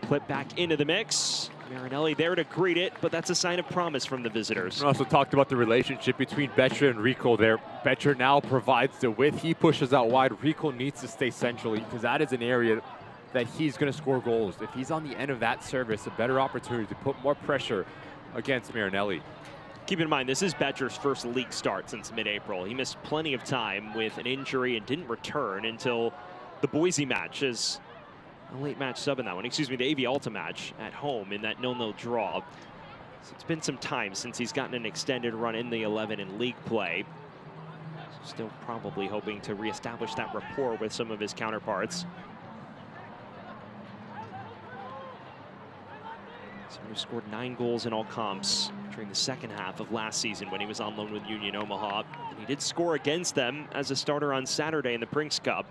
Clip back into the mix. Marinelli there to greet it, but that's a sign of promise from the visitors. We also talked about the relationship between Betcher and Rico there. Betcher now provides the width. He pushes out wide. Rico needs to stay centrally because that is an area that he's going to score goals. If he's on the end of that service, a better opportunity to put more pressure against Marinelli. Keep in mind, this is Betcher's first league start since mid-April. He missed plenty of time with an injury and didn't return until the Boise match as a late match sub in that one. Excuse me, the AV Alta match at home in that 0-0 draw. So it's been some time since he's gotten an extended run in the 11 in league play. So still probably hoping to reestablish that rapport with some of his counterparts. Someone who scored 9 goals in all comps during the second half of last season when he was on loan with Union Omaha. And he did score against them as a starter on Saturday in the Brinks Cup.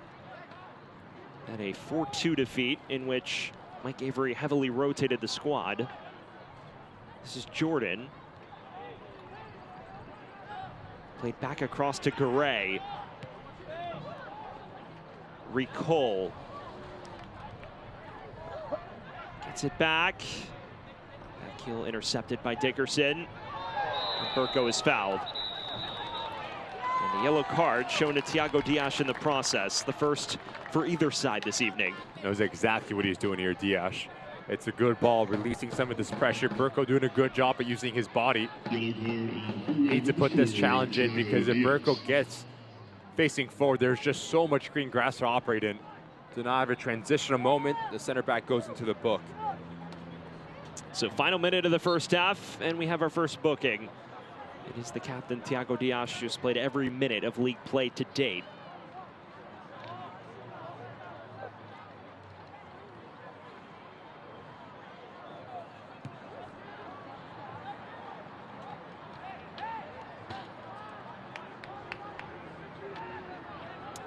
At a 4-2 defeat in which Mike Avery heavily rotated the squad. This is Jordan. Played back across to Garay. Ricole. Gets it back. Back heel intercepted by Dickerson. And Burko is fouled. And the yellow card shown to Thiago Dias in the process. The first for either side this evening. Knows exactly what he's doing here, Dias. It's a good ball, releasing some of this pressure. Burko doing a good job at using his body. Needs to put this challenge in because if Burko gets facing forward, there's just so much green grass to operate in. To not have a transitional moment, the center back goes into the book. So final minute of the first half, and we have our first booking. It is the captain, Thiago Dias, who's played every minute of league play to date.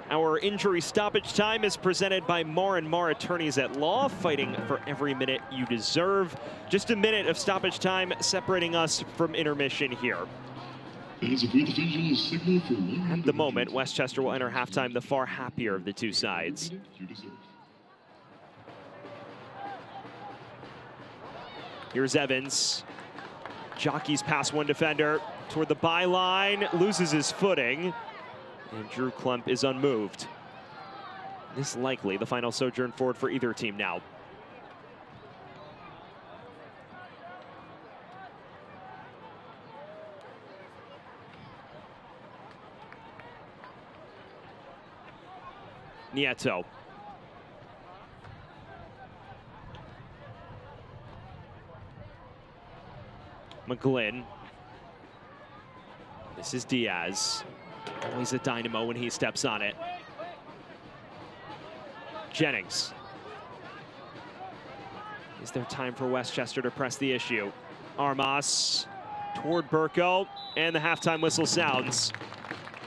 Our injury stoppage time is presented by Marr & Marr Attorneys at Law, fighting for every minute you deserve. Just a minute of stoppage time separating us from intermission here. At the moment, Westchester will enter halftime the far happier of the two sides. Here's Evans. Jockeys past one defender toward the byline, loses his footing. And Drew Klump is unmoved. This likely the final sojourn forward for either team now. Nieto. McGlynn. This is Diaz. Always a dynamo when he steps on it. Jennings. Is there time for Westchester to press the issue? Armas toward Burko, and the halftime whistle sounds.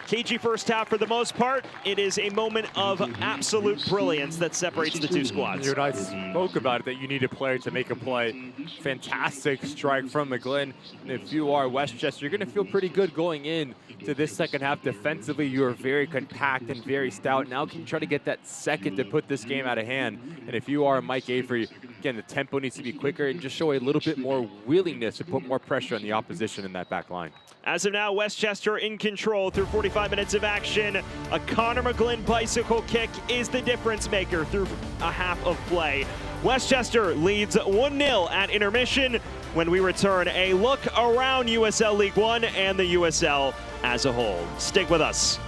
Cagey first half for the most part. It is a moment of absolute brilliance that separates the two squads. You and I spoke about it, that you need a player to make a play. Fantastic strike from McGlynn. And if you are Westchester, you're going to feel pretty good going in to this second half. Defensively, you are very compact and very stout. Now can you try to get that second to put this game out of hand? And if you are Mike Avery, again, the tempo needs to be quicker and just show a little bit more willingness to put more pressure on the opposition in that back line. As of now, Westchester in control through 45 minutes of action. A Connor McGlynn bicycle kick is the difference maker through a half of play. Westchester leads 1-0 at intermission. When we return, a look around USL League One and the USL as a whole. Stick with us.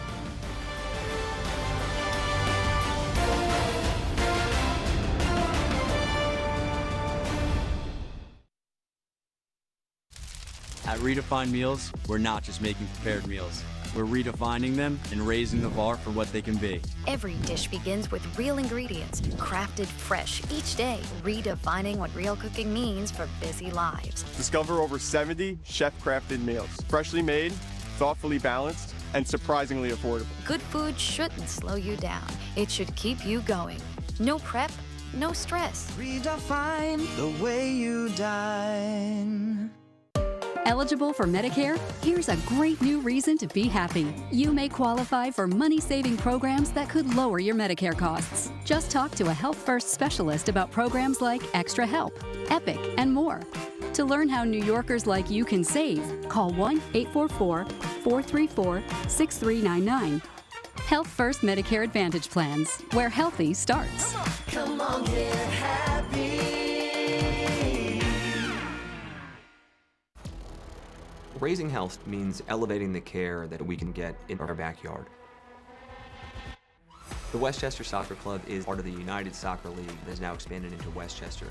At Redefined Meals, we're not just making prepared meals. We're redefining them and raising the bar for what they can be. Every dish begins with real ingredients, crafted fresh each day, redefining what real cooking means for busy lives. Discover over 70 chef-crafted meals, freshly made, thoughtfully balanced, and surprisingly affordable. Good food shouldn't slow you down. It should keep you going. No prep, no stress. Redefine the way you dine. Eligible for Medicare? Here's a great new reason to be happy. You may qualify for money-saving programs that could lower your Medicare costs. Just talk to a Health First specialist about programs like Extra Help, Epic, and more. To learn how New Yorkers like you can save, call 1-844-434-6399. Health First Medicare Advantage Plans, where healthy starts. Come on, get happy. Raising health means elevating the care that we can get in our backyard. The Westchester Soccer Club is part of the United Soccer League that has now expanded into Westchester.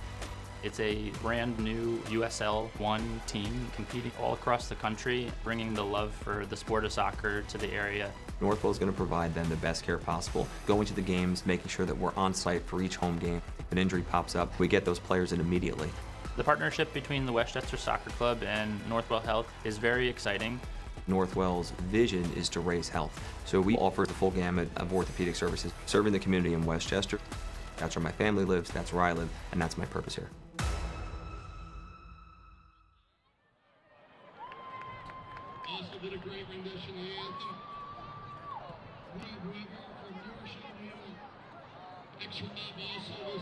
It's a brand new USL One team competing all across the country, bringing the love for the sport of soccer to the area. Northville is going to provide them the best care possible, going to the games, making sure that we're on site for each home game. If an injury pops up, we get those players in immediately. The partnership between the Westchester Soccer Club and Northwell Health is very exciting. Northwell's vision is to raise health. So we offer the full gamut of orthopedic services, serving the community in Westchester. That's where my family lives, that's where I live, and that's my purpose here. Also did a great rendition of the anthem. Rob Weber from Yorkshire, New York. Extra Bob also was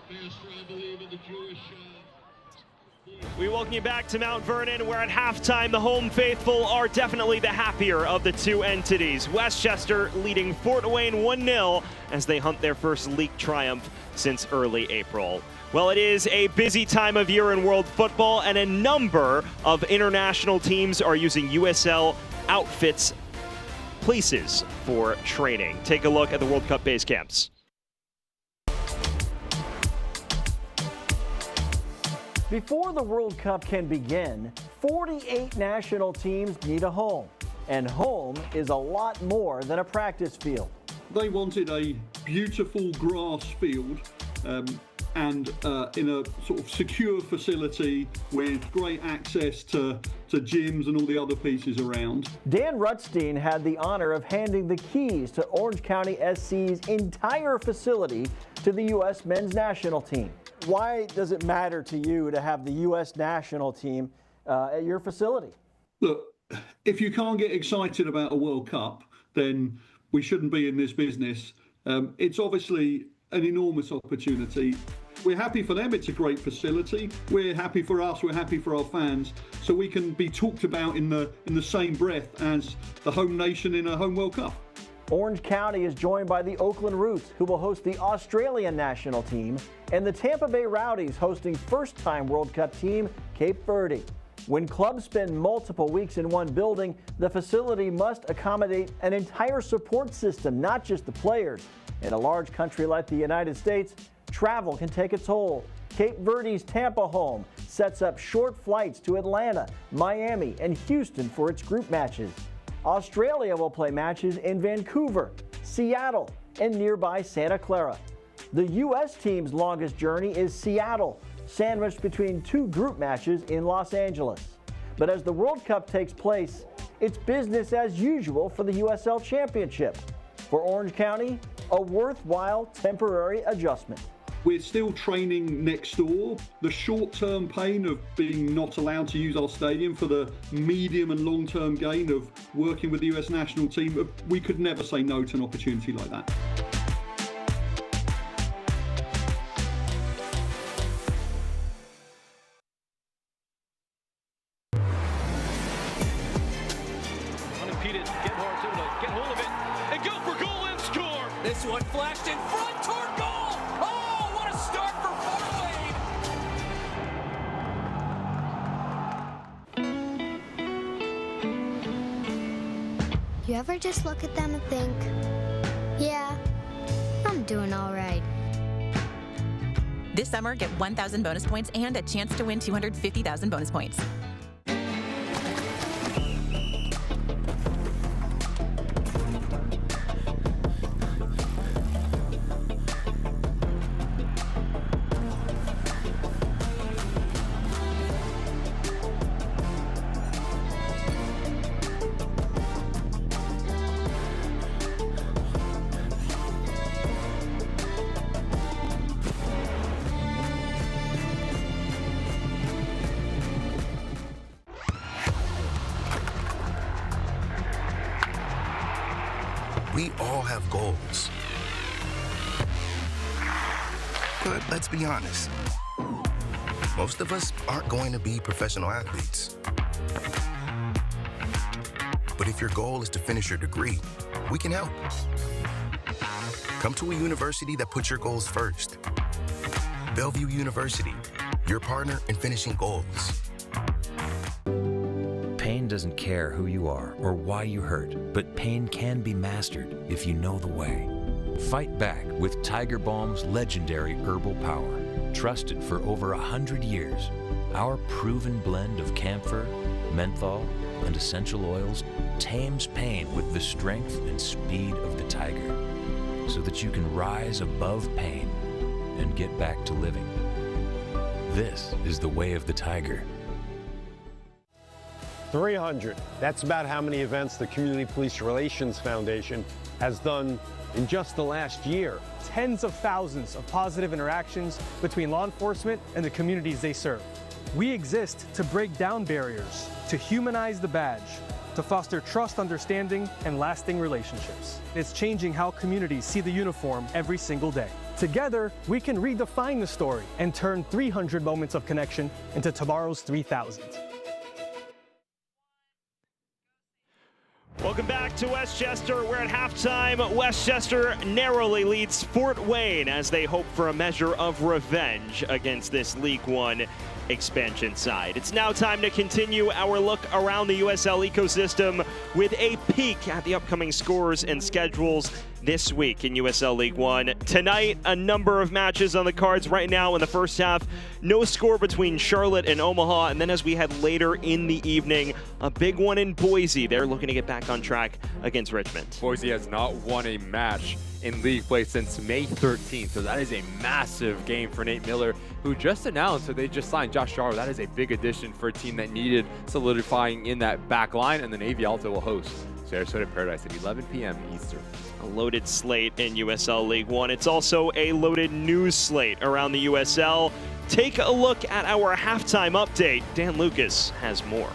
master, I believe, of the Jewish. We welcome you back to Mount Vernon, where at halftime the home faithful are definitely the happier of the two entities. Westchester leading Fort Wayne 1-0 as they hunt their first league triumph since early April. Well, it is a busy time of year in world football, and a number of international teams are using USL outfits places for training. Take a look at the World Cup base camps. Before the World Cup can begin, 48 national teams need a home. And home is a lot more than a practice field. They wanted a beautiful grass field and in a sort of secure facility with great access to gyms and all the other pieces around. Dan Rutstein had the honor of handing the keys to Orange County SC's entire facility to the U.S. men's national team. Why does it matter to you to have the U.S. national team at your facility? Look, if you can't get excited about a World Cup, then we shouldn't be in this business. It's obviously an enormous opportunity. We're happy for them, it's a great facility. We're happy for us, we're happy for our fans, so we can be talked about in the same breath as the home nation in a home World Cup. Orange County is joined by the Oakland Roots, who will host the Australian national team, and the Tampa Bay Rowdies hosting first-time World Cup team Cape Verde. When clubs spend multiple weeks in one building, the facility must accommodate an entire support system, not just the players. In a large country like the United States, travel can take a toll. Cape Verde's Tampa home sets up short flights to Atlanta, Miami, and Houston for its group matches. Australia will play matches in Vancouver, Seattle, and nearby Santa Clara. The U.S. team's longest journey is Seattle, sandwiched between two group matches in Los Angeles. But as the World Cup takes place, it's business as usual for the USL Championship. For Orange County, a worthwhile temporary adjustment. We're still training next door. The short-term pain of being not allowed to use our stadium for the medium and long-term gain of working with the US national team, we could never say no to an opportunity like that. Unimpeded, Gebhardt's able to get hold of it and go for goal and score. This one flashed in front toward goal. Oh, what a start for Fort Wayne. You ever just look at them and think, yeah, I'm doing all right. This summer, get 1,000 bonus points and a chance to win 250,000 bonus points. We all have goals. But let's be honest, most of us aren't going to be professional athletes. But if your goal is to finish your degree, we can help. Come to a university that puts your goals first. Bellevue University, your partner in finishing goals. Pain doesn't care who you are or why you hurt, but pain can be mastered if you know the way. Fight back with Tiger Balm's legendary herbal power. Trusted for over 100 years, our proven blend of camphor, menthol, and essential oils tames pain with the strength and speed of the tiger, so that you can rise above pain and get back to living. This is the way of the Tiger. 300. That's about how many events the Community Police Relations Foundation has done in just the last year. Tens of thousands of positive interactions between law enforcement and the communities they serve. We exist to break down barriers, to humanize the badge, to foster trust, understanding, and lasting relationships. It's changing how communities see the uniform every single day. Together, we can redefine the story and turn 300 moments of connection into tomorrow's 3,000. Welcome back to Westchester. We're at halftime. Westchester narrowly leads Fort Wayne as they hope for a measure of revenge against this League One expansion side. It's now time to continue our look around the USL ecosystem with a peek at the upcoming scores and schedules this week in USL League One. Tonight, a number of matches on the cards right now in the first half. No score between Charlotte and Omaha, and then as we head later in the evening, a big one in Boise. They're looking to get back on track against Richmond. Boise has not won a match in league play since May 13th, so that is a massive game for Nate Miller, who just announced that they just signed Josh Jarr. That is a big addition for a team that needed solidifying in that back line, and the Navy Alta will host Sarasota Paradise at 11 p.m. Eastern. A loaded slate in USL League One. It's also a loaded news slate around the USL. Take a look at our halftime update. Dan Lucas has more.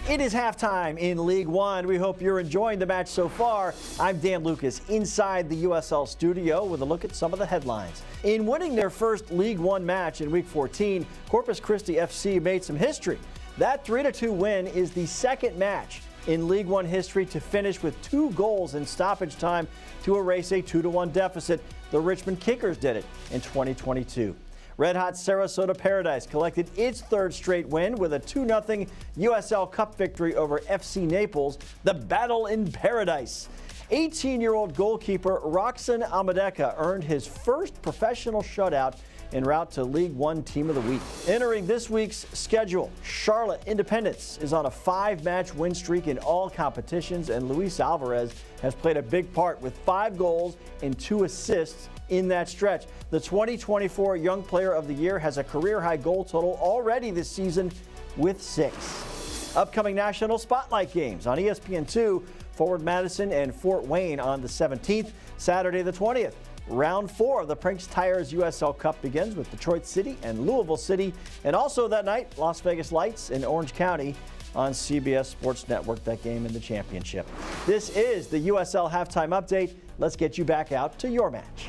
It is halftime in League One. We hope you're enjoying the match so far. I'm Dan Lucas inside the USL studio with a look at some of the headlines. In winning their first League One match in Week 14, Corpus Christi FC made some history. That 3-2 win is the second match in League One history to finish with 2 goals in stoppage time to erase a 2-1 deficit. The Richmond Kickers did it in 2022. Red Hot Sarasota Paradise collected its third straight win with a 2-0 USL Cup victory over FC Naples, the battle in paradise. 18-year-old goalkeeper Roxon Amadeka earned his first professional shutout en route to League One Team of the Week. Entering this week's schedule, Charlotte Independence is on a 5-match win streak in all competitions, and Luis Alvarez has played a big part with 5 goals and 2 assists in that stretch. The 2024 Young Player of the Year has a career-high goal total already this season with 6. Upcoming national spotlight games on ESPN2, Forward Madison and Fort Wayne on the 17th, Saturday the 20th. Round 4 of the Prinks Tires USL Cup begins with Detroit City and Louisville City. And also that night, Las Vegas Lights in Orange County on CBS Sports Network, that game in the championship. This is the USL Halftime Update. Let's get you back out to your match.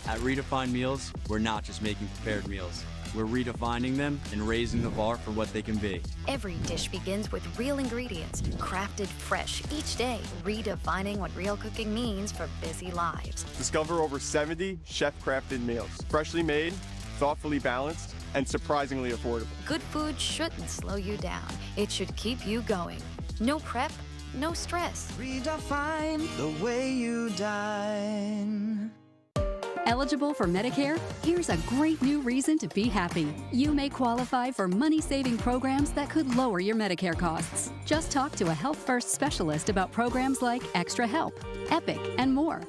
At Redefined Meals, we're not just making prepared meals. We're redefining them and raising the bar for what they can be. Every dish begins with real ingredients, crafted fresh each day, redefining what real cooking means for busy lives. Discover over 70 chef-crafted meals, freshly made, thoughtfully balanced, and surprisingly affordable. Good food shouldn't slow you down. It should keep you going. No prep, no stress. Redefine the way you dine. Eligible for Medicare? Here's a great new reason to be happy. You may qualify for money-saving programs that could lower your Medicare costs. Just talk to a Health First specialist about programs like Extra Help, Epic, and more.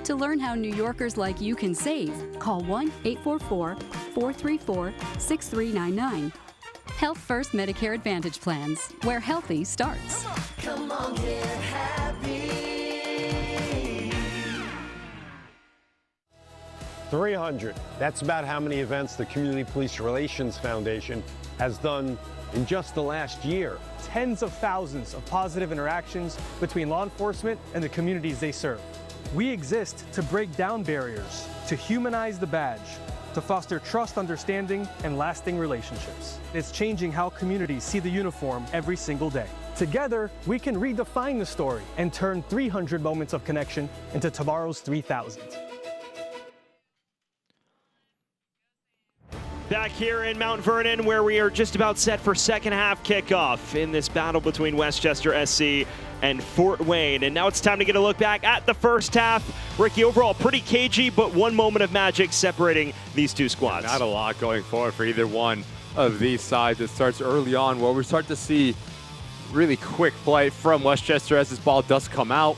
To learn how New Yorkers like you can save, call 1-844-434-6399. Health First Medicare Advantage Plans, where healthy starts. Come on, get happy. 300. That's about how many events the Community Police Relations Foundation has done in just the last year. Tens of thousands of positive interactions between law enforcement and the communities they serve. We exist to break down barriers, to humanize the badge, to foster trust, understanding, and lasting relationships. It's changing how communities see the uniform every single day. Together, we can redefine the story and turn 300 moments of connection into tomorrow's 3,000. Back here in Mount Vernon, where we are just about set for second half kickoff in this battle between Westchester SC and Fort Wayne. And now it's time to get a look back at the first half. Ricky, overall pretty cagey, but one moment of magic separating these two squads. Not a lot going forward for either one of these sides. It starts early on where we start to see really quick play from Westchester as this ball does come out.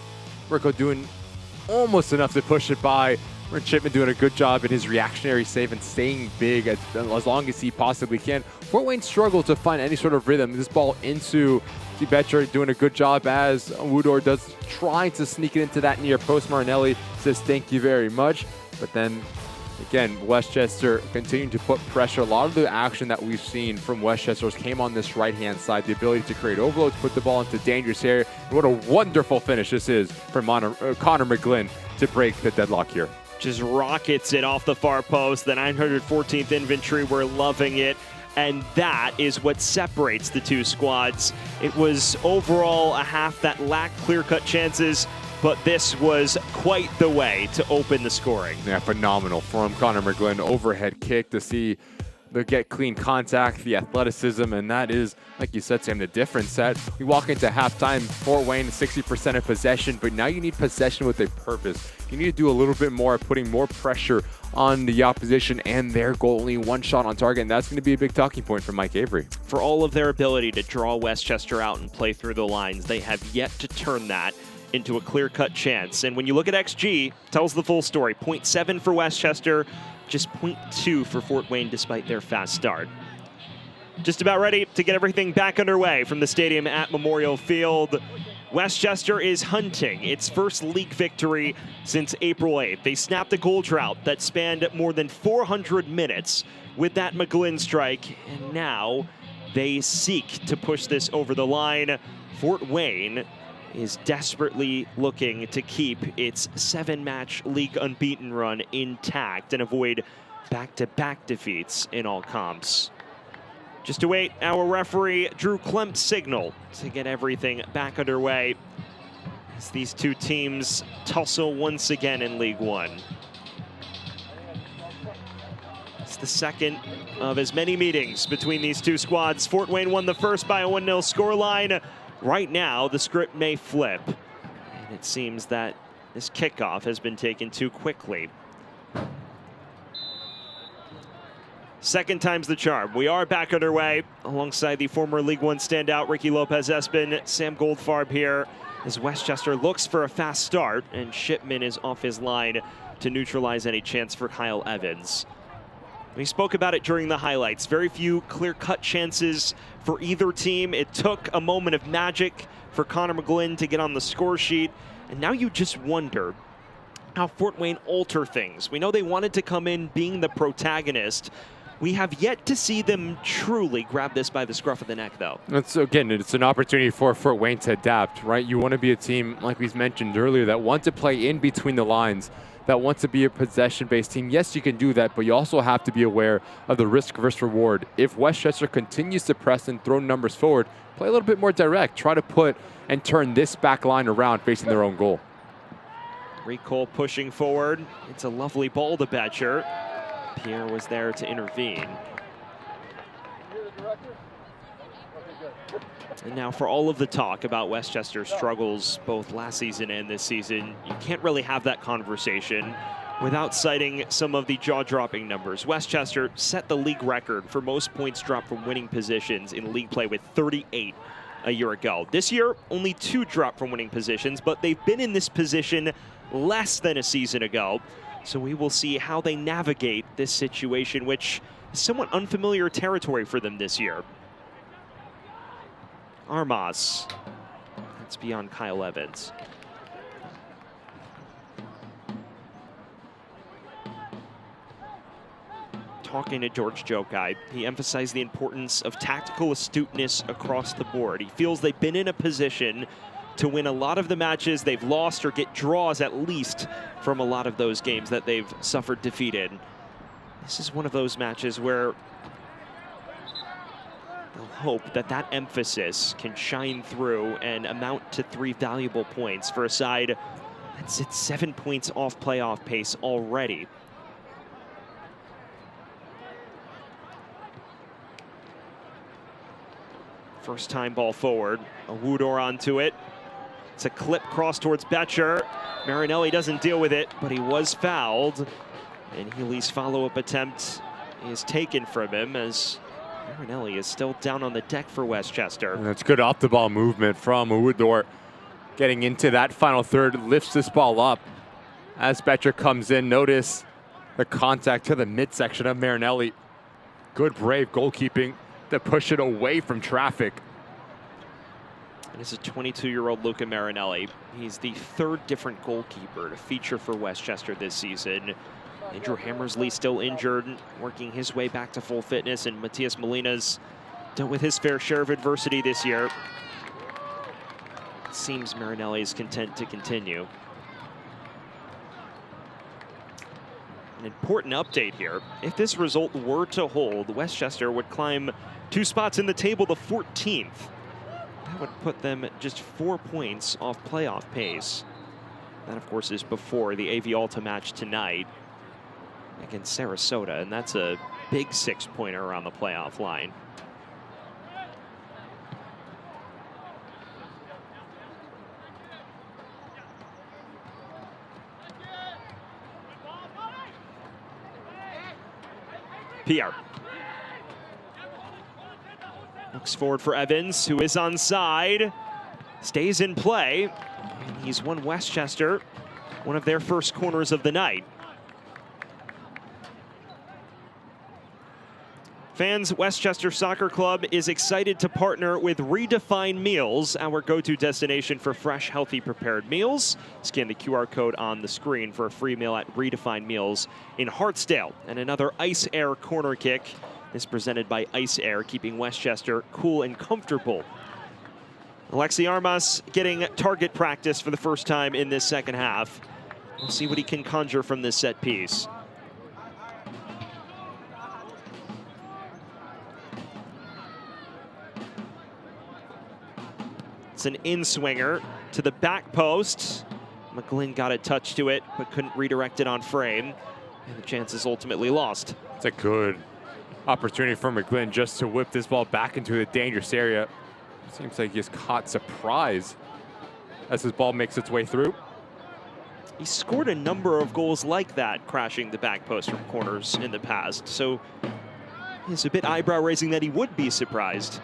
Rico doing almost enough to push it by. Chipman doing a good job in his reactionary save and staying big as long as he possibly can. Fort Wayne struggled to find any sort of rhythm. This ball into Betcher doing a good job as Woodor does, trying to sneak it into that near post. Marinelli says thank you very much. But then again, Westchester continuing to put pressure. A lot of the action that we've seen from Westchester came on this right-hand side. The ability to create overloads, put the ball into dangerous area. And what a wonderful finish this is from Connor McGlynn to break the deadlock here. Just rockets it off the far post. The 914th Infantry were loving it. And that is what separates the two squads. It was overall a half that lacked clear-cut chances, but this was quite the way to open the scoring. Yeah, phenomenal from Connor McGlynn. Overhead kick to see the get clean contact, the athleticism, and that is, like you said, Sam, the difference set. We walk into halftime, Fort Wayne 60% of possession, but now you need possession with a purpose. You need to do a little bit more, putting more pressure on the opposition and their goal. Only one shot on target, and that's going to be a big talking point for Mike Avery. For all of their ability to draw Westchester out and play through the lines, they have yet to turn that into a clear-cut chance. And when you look at XG, tells the full story. 0.7 for Westchester, just 0.2 for Fort Wayne despite their fast start. Just about ready to get everything back underway from the stadium at Memorial Field. Westchester is hunting its first league victory since April 8th. They snapped a goal drought that spanned more than 400 minutes with that McGlynn strike, and now they seek to push this over the line. Fort Wayne is desperately looking to keep its 7-match league unbeaten run intact and avoid back-to-back defeats in all comps. Just to wait, our referee Drew Klemp's signal to get everything back underway as these two teams tussle once again in League One. It's the second of as many meetings between these two squads. Fort Wayne won the first by a 1-0 scoreline. Right now, the script may flip, and it seems that this kickoff has been taken too quickly. Second time's the charm. We are back underway alongside the former League One standout Ricky Lopez-Espin, Sam Goldfarb here as Westchester looks for a fast start and Shipman is off his line to neutralize any chance for Kyle Evans. We spoke about it during the highlights. Very few clear-cut chances for either team. It took a moment of magic for Connor McGlynn to get on the score sheet, and now you just wonder how Fort Wayne alter things. We know they wanted to come in being the protagonist. We have yet to see them truly grab this by the scruff of the neck, though. It's an opportunity for Fort Wayne to adapt, right? You want to be a team, like we mentioned earlier, that want to play in between the lines, that wants to be a possession-based team. Yes, you can do that, but you also have to be aware of the risk versus reward. If Westchester continues to press and throw numbers forward, play a little bit more direct. Try to put and turn this back line around facing their own goal. Recall pushing forward. It's a lovely ball to Betcher. Pierre was there to intervene. And now for all of the talk about Westchester's struggles both last season and this season, you can't really have that conversation without citing some of the jaw-dropping numbers. Westchester set the league record for most points dropped from winning positions in league play with 38 a year ago. This year, only 2 dropped from winning positions, but they've been in this position less than a season ago. So we will see how they navigate this situation, which is somewhat unfamiliar territory for them this year. Armas. That's beyond Kyle Evans. Talking to George Jokai, he emphasized the importance of tactical astuteness across the board. He feels they've been in a position to win a lot of the matches they've lost or get draws at least from a lot of those games that they've suffered defeated. This is one of those matches where they'll hope that that emphasis can shine through and amount to 3 valuable points for a side that's at 7 points off playoff pace already. First time ball forward. Awudor onto it. It's a clip cross towards Betcher. Marinelli doesn't deal with it, but he was fouled. And Healy's follow-up attempt is taken from him as Marinelli is still down on the deck for Westchester. And that's good off-the-ball movement from Awudor. Getting into that final third, lifts this ball up. As Betcher comes in, notice the contact to the midsection of Marinelli. Good, brave goalkeeping to push it away from traffic. And it's a 22-year-old Luca Marinelli. He's the 3rd different goalkeeper to feature for Westchester this season. Andrew Hammersley still injured, working his way back to full fitness, and Matias Molina's dealt with his fair share of adversity this year. It seems Marinelli is content to continue. An important update here. If this result were to hold, Westchester would climb 2 spots in the table, the 14th. That would put them just 4 points off playoff pace. That, of course, is before the AV Alta match tonight against Sarasota, and that's a big 6-pointer around the playoff line. Pierre looks forward for Evans, who is onside, stays in play, and he's won Westchester one of their first corners of the night. Fans, Westchester Soccer Club is excited to partner with Redefine Meals, our go-to destination for fresh, healthy, prepared meals. Scan the QR code on the screen for a free meal at Redefine Meals in Hartsdale. And another Ice Air corner kick is presented by Ice Air, keeping Westchester cool and comfortable. Alexi Armas getting target practice for the first time in this second half. We'll see what he can conjure from this set piece. It's an in-swinger to the back post. McGlynn got a touch to it, but couldn't redirect it on frame. And the chance is ultimately lost. It's a good opportunity for McGlynn just to whip this ball back into the dangerous area. Seems like he's caught surprise as his ball makes its way through. He scored a number of goals like that, crashing the back post from corners in the past. So it's a bit eyebrow-raising that he would be surprised.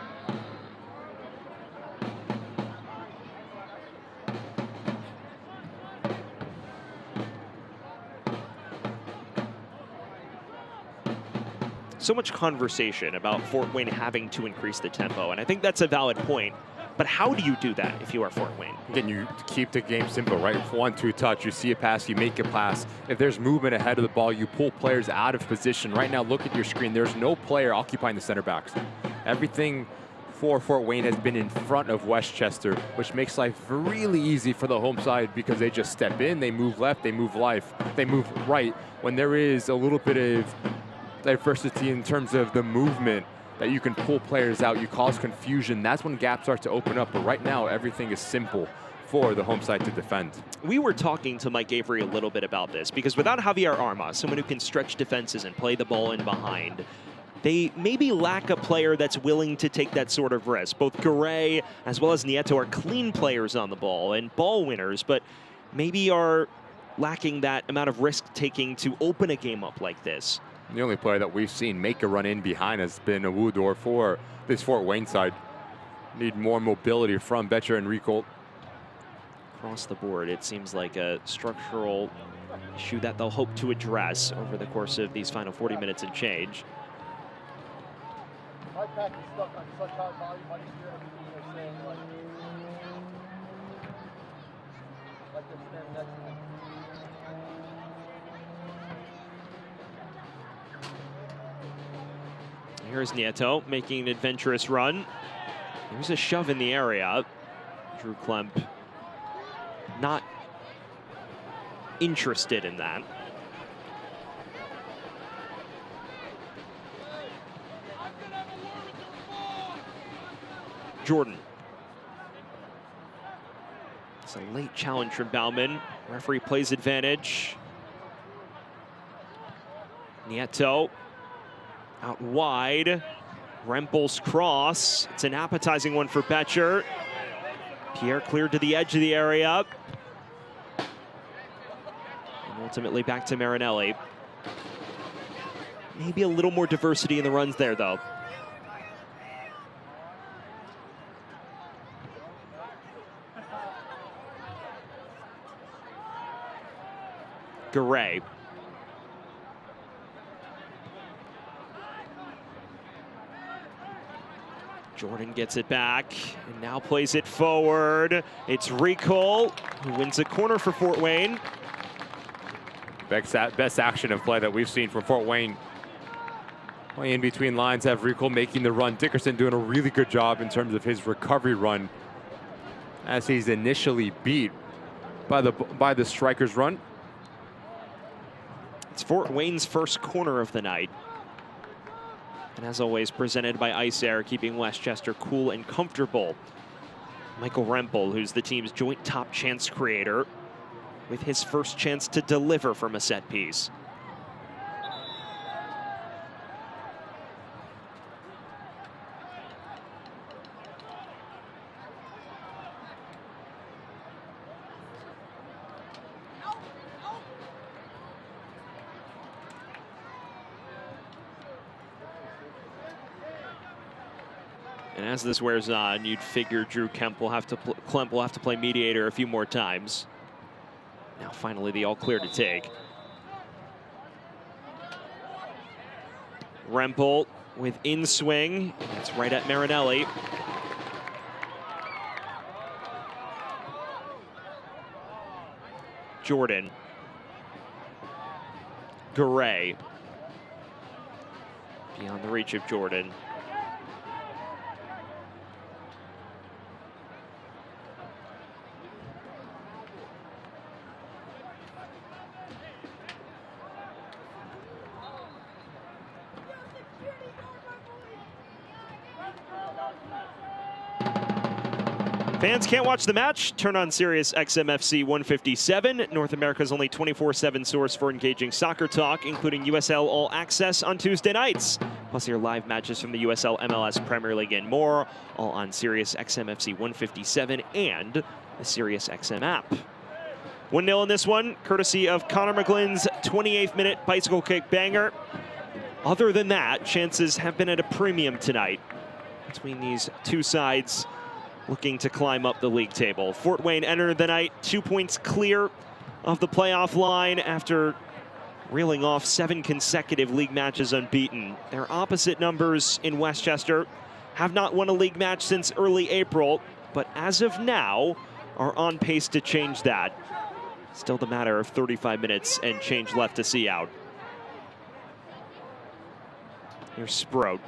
So much conversation about Fort Wayne having to increase the tempo, and I think that's a valid point. But how do you do that if you are Fort Wayne? Again, you keep the game simple, right? 1-2 touch, you see a pass, you make a pass. If there's movement ahead of the ball, you pull players out of position. Right now, look at your screen. There's no player occupying the center backs. Everything for Fort Wayne has been in front of Westchester, which makes life really easy for the home side because they just step in, they move left, they move right. When there is a little bit of diversity in terms of the movement that you can pull players out, you cause confusion, that's when gaps start to open up. But right now, everything is simple for the home side to defend. We were talking to Mike Avery a little bit about this because without Javier Armas, someone who can stretch defenses and play the ball in behind, they maybe lack a player that's willing to take that sort of risk. Both Garay as well as Nieto are clean players on the ball and ball winners, but maybe are lacking that amount of risk-taking to open a game up like this. The only player that we've seen make a run in behind has been Awudor for this Fort Wayne side. Need more mobility from Betcher and Rico. Across the board, it seems like a structural issue that they'll hope to address over the course of these final 40 minutes and change. Here's Nieto making an adventurous run. There's a shove in the area. Drew Klemp not interested in that. Jordan. It's a late challenge from Bauman. Referee plays advantage. Nieto out wide. Rempel's cross. It's an appetizing one for Betcher. Pierre cleared to the edge of the area. And ultimately back to Marinelli. Maybe a little more diversity in the runs there, though. Garay. Jordan gets it back and now plays it forward. It's Recall who wins a corner for Fort Wayne. Best action of play that we've seen from Fort Wayne. Playing in between lines, have Recall making the run. Dickerson doing a really good job in terms of his recovery run as he's initially beat by the striker's run. It's Fort Wayne's first corner of the night. And as always, presented by Ice Air, keeping Westchester cool and comfortable. Michael Rempel, who's the team's joint top chance creator, with his first chance to deliver from a set piece. And as this wears on, you'd figure Drew Kemp will have to play mediator a few more times. Now finally the all clear to take. Rempel with in swing. That's right at Marinelli. Jordan. Garay. Beyond the reach of Jordan. Fans can't watch the match? Turn on Sirius XM-FC 157, North America's only 24/7 source for engaging soccer talk, including USL All Access on Tuesday nights. Plus hear live matches from the USL, MLS, Premier League, and more, all on Sirius XM-FC 157 and the Sirius XM app. 1-0 in this one, courtesy of Connor McGlynn's 28th minute bicycle kick banger. Other than that, chances have been at a premium tonight between these two sides looking to climb up the league table. Fort Wayne entered the night 2 points clear of the playoff line after reeling off 7 consecutive league matches unbeaten. Their opposite numbers in Westchester have not won a league match since early April, but as of now are on pace to change that. Still the matter of 35 minutes and change left to see out. Here's Sproat.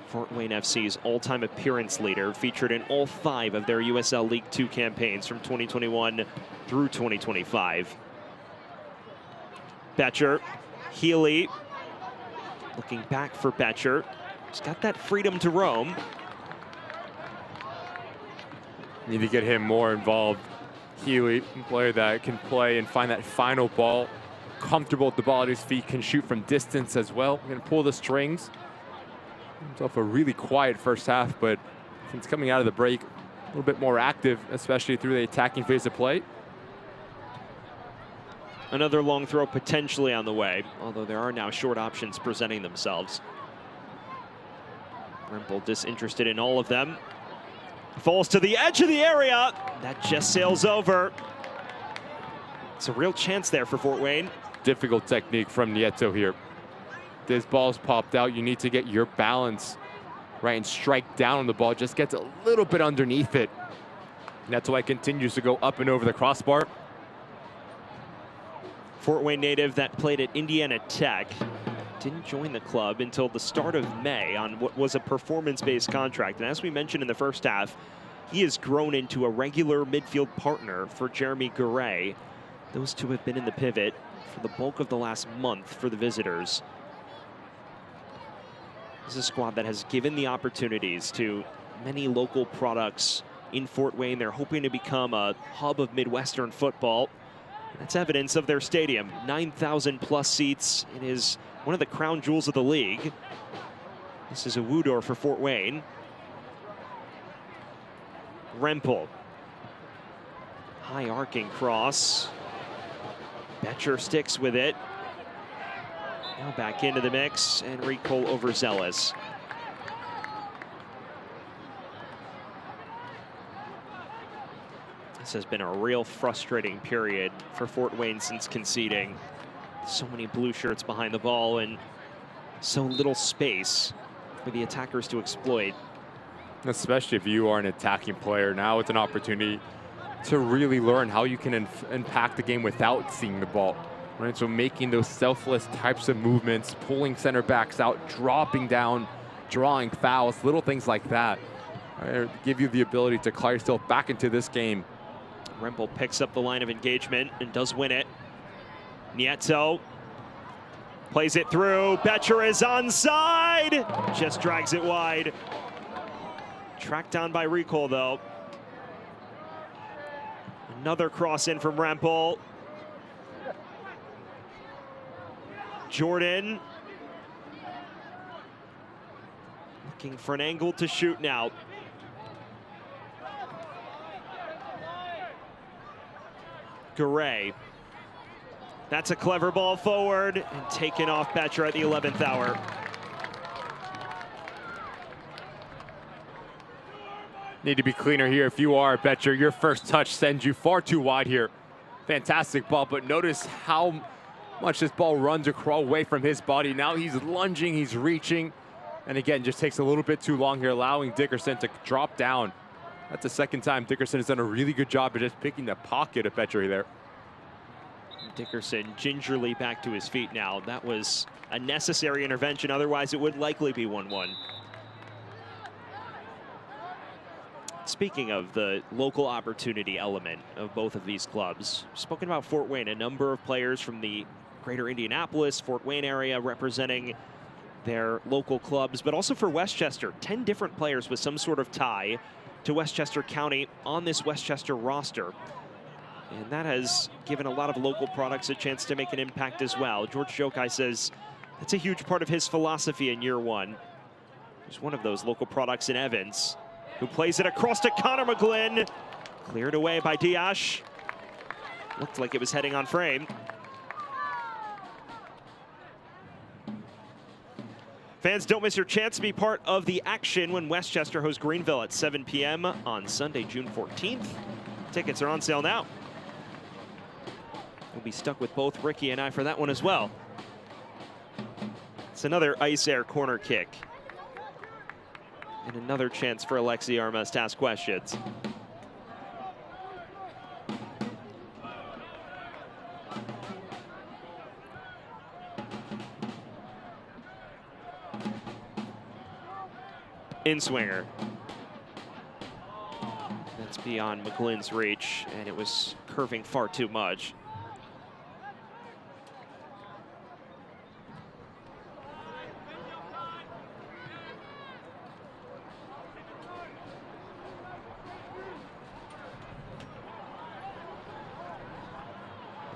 Fort Wayne FC's all-time appearance leader, featured in all 5 of their USL League Two campaigns from 2021 through 2025. Betcher, Healy, looking back for Betcher. He's got that freedom to roam. Need to get him more involved. Healy, a player that can play and find that final ball. Comfortable with the ball at his feet, can shoot from distance as well. Going to pull the strings. Himself a really quiet first half, but since coming out of the break, a little bit more active, especially through the attacking phase of play. Another long throw potentially on the way, although there are now short options presenting themselves. Rempel disinterested in all of them. Falls to the edge of the area. That just sails over. It's a real chance there for Fort Wayne. Difficult technique from Nieto here. This ball's popped out. You need to get your balance right and strike down on the ball. Just gets a little bit underneath it. And that's why it continues to go up and over the crossbar. Fort Wayne native that played at Indiana Tech didn't join the club until the start of May on what was a performance-based contract. And as we mentioned in the first half, he has grown into a regular midfield partner for Jeremy Garay. Those two have been in the pivot for the bulk of the last month for the visitors. This is a squad that has given the opportunities to many local products in Fort Wayne. They're hoping to become a hub of Midwestern football. That's evidence of their stadium. 9,000 plus seats. It is one of the crown jewels of the league. This is a Woodor for Fort Wayne. Rempel. High arcing cross. Betcher sticks with it. Now back into the mix, and Recol overzealous. This has been a real frustrating period for Fort Wayne since conceding. So many blue shirts behind the ball and so little space for the attackers to exploit. Especially if you are an attacking player. Now it's an opportunity to really learn how you can impact the game without seeing the ball. Right? So making those selfless types of movements, pulling center backs out, dropping down, drawing fouls, little things like that. Right? Give you the ability to claw yourself back into this game. Rempel picks up the line of engagement and does win it. Nieto plays it through. Betcher is onside. Just drags it wide. Tracked down by Recol, though. Another cross in from Rempel. Jordan looking for an angle to shoot now. Garay. That's a clever ball forward and taken off Betcher at the 11th hour. Need to be cleaner here if you are Betcher. Your first touch sends you far too wide here. Fantastic ball, but notice how much this ball runs away from his body. Now he's lunging, he's reaching, and again, just takes a little bit too long here, allowing Dickerson to drop down. That's the second time Dickerson has done a really good job of just picking the pocket of Betcher there. Dickerson gingerly back to his feet now. That was a necessary intervention, otherwise it would likely be 1-1. Speaking of the local opportunity element of both of these clubs, spoken about Fort Wayne, a number of players from the greater Indianapolis, Fort Wayne area representing their local clubs, but also for Westchester, 10 different players with some sort of tie to Westchester County on this Westchester roster. And that has given a lot of local products a chance to make an impact as well. George Jokai says that's a huge part of his philosophy in year one. He's one of those local products in Evans, who plays it across to Connor McGlynn. Cleared away by Diash. Looked like it was heading on frame. Fans, don't miss your chance to be part of the action when Westchester hosts Greenville at 7 p.m. on Sunday, June 14th. Tickets are on sale now. We'll be stuck with both Ricky and I for that one as well. It's another ice air corner kick. And another chance for Alexi Armas to ask questions. In-swinger. That's beyond McGlynn's reach, and it was curving far too much.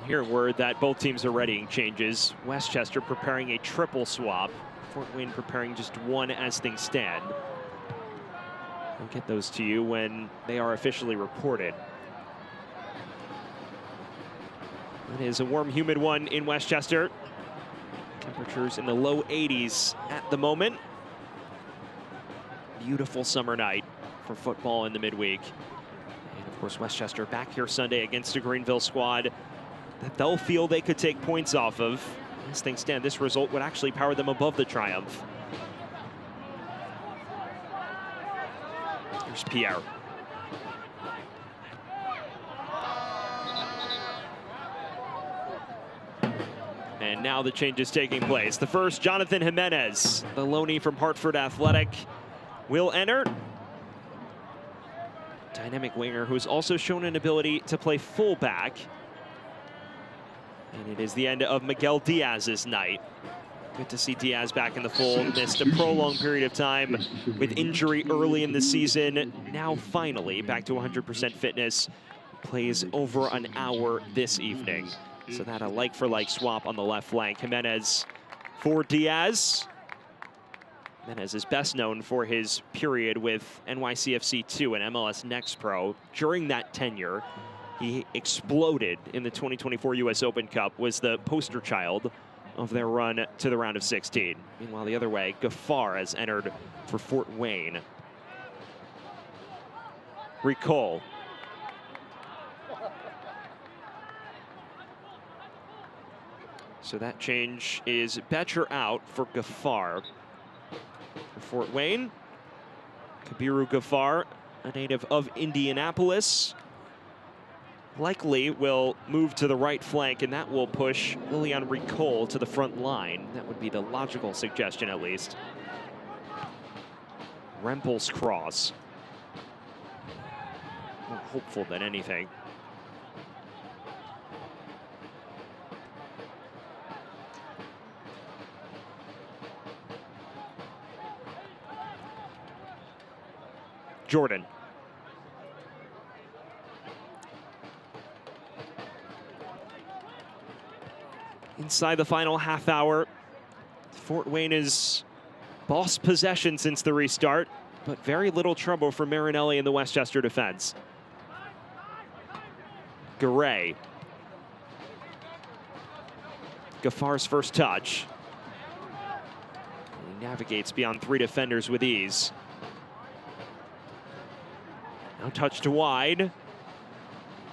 Hearing word that both teams are readying changes. Westchester preparing a triple swap. Fort Wayne preparing just one as things stand. We'll get those to you when they are officially reported. It is a warm, humid one in Westchester. Temperatures in the low 80s at the moment. Beautiful summer night for football in the midweek. And of course, Westchester back here Sunday against a Greenville squad that they'll feel they could take points off of. As things stand, this result would actually power them above the Triumph. Here's Pierre. And now the change is taking place. The first, Jonathan Jimenez, the loanee from Hartford Athletic, will enter. Dynamic winger who's also shown an ability to play fullback. And it is the end of Miguel Diaz's night. Good to see Diaz back in the fold. Missed a prolonged period of time with injury early in the season. Now finally back to 100% fitness. Plays over an hour this evening. So that a like-for-like swap on the left flank. Jimenez for Diaz. Jimenez is best known for his period with NYCFC 2 and MLS Next Pro. During that tenure, he exploded in the 2024 US Open Cup, was the poster child of their run to the round of 16. Meanwhile, the other way, Gaffar has entered for Fort Wayne. Recall. So that change is Betcher out for Gaffar. For Fort Wayne, Kabiru Gaffar, a native of Indianapolis, likely will move to the right flank, and that will push Lilian Recol to the front line. That would be the logical suggestion, at least. Rempel's cross. More hopeful than anything. Jordan. Inside the final half hour, Fort Wayne is boss possession since the restart, but very little trouble for Marinelli in the Westchester defense. Garay. Gaffar's first touch. He navigates beyond 3 defenders with ease. Now touched wide.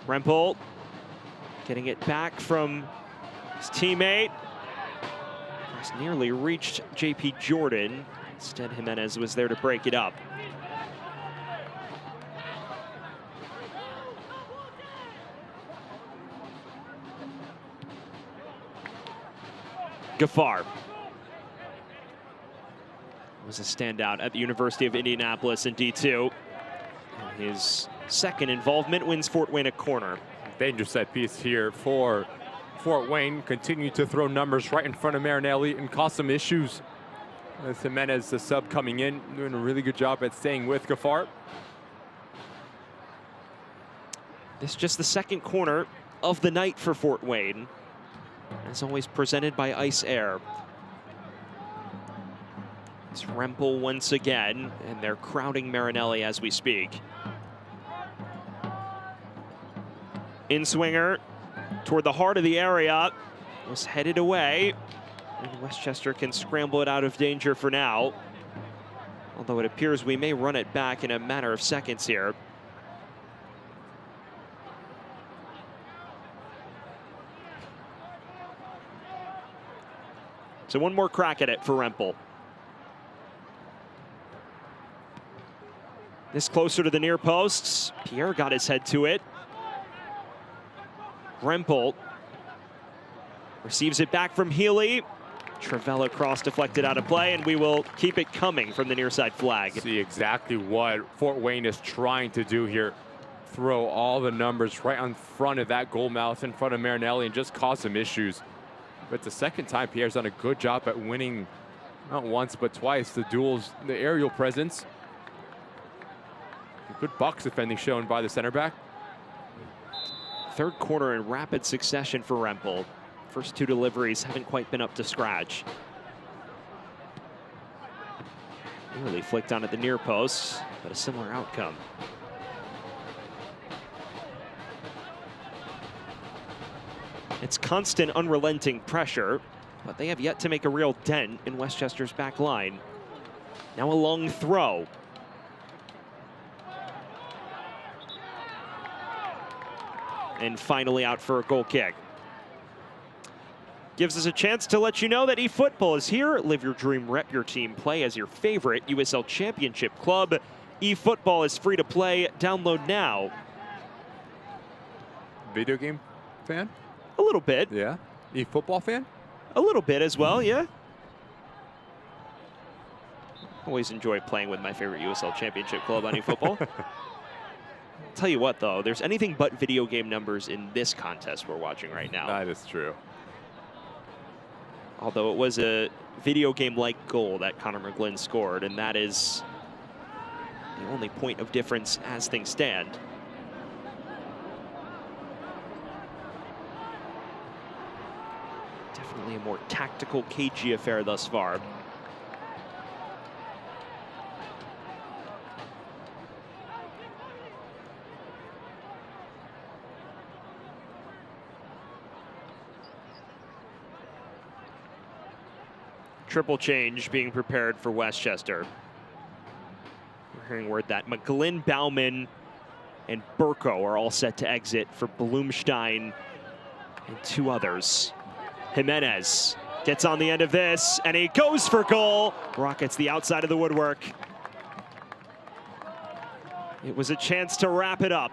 Rempel getting it back from his teammate. He's nearly reached JP Jordan. Instead, Jimenez was there to break it up. Gaffar was a standout at the University of Indianapolis in D2. His second involvement wins Fort Wayne a corner. Dangerous set piece here for Fort Wayne. Continue to throw numbers right in front of Marinelli and cause some issues. With Jimenez, the sub, coming in, doing a really good job at staying with Gaffar. This is just the second corner of the night for Fort Wayne. As always, presented by Ice Air. It's Rempel once again, and they're crowding Marinelli as we speak. In-swinger toward the heart of the area, was headed away, and Westchester can scramble it out of danger for now. Although it appears we may run it back in a matter of seconds here. So one more crack at it for Rempel. This closer to the near posts. Pierre got his head to it. Rempel receives it back from Healy. Travella cross deflected out of play, and we will keep it coming from the near side flag. See exactly what Fort Wayne is trying to do here. Throw all the numbers right on front of that goal mouth in front of Marinelli and just cause some issues. But the second time, Pierre's done a good job at winning, not once, but twice, the duels, the aerial presence. Good box defending shown by the center back. Third corner in rapid succession for Rempel. First 2 deliveries haven't quite been up to scratch. Nearly flicked on at the near post, but a similar outcome. It's constant, unrelenting pressure, but they have yet to make a real dent in Westchester's back line. Now a long throw. And finally out for a goal kick. Gives us a chance to let you know that eFootball is here. Live your dream, rep your team, play as your favorite USL Championship club. eFootball is free to play. Download now. Video game fan? A little bit. Yeah. eFootball fan? A little bit as well, yeah. Always enjoy playing with my favorite USL Championship club on eFootball. Tell you what, though, there's anything but video game numbers in this contest we're watching right now. That is true. Although it was a video game-like goal that Connor McGlynn scored, and that is the only point of difference as things stand. Definitely a more tactical, cagey affair thus far. Triple change being prepared for Westchester. We're hearing word that McGlynn, Bauman, and Burko are all set to exit for Blumstein and 2 others. Jimenez gets on the end of this, and he goes for goal. Rockets the outside of the woodwork. It was a chance to wrap it up.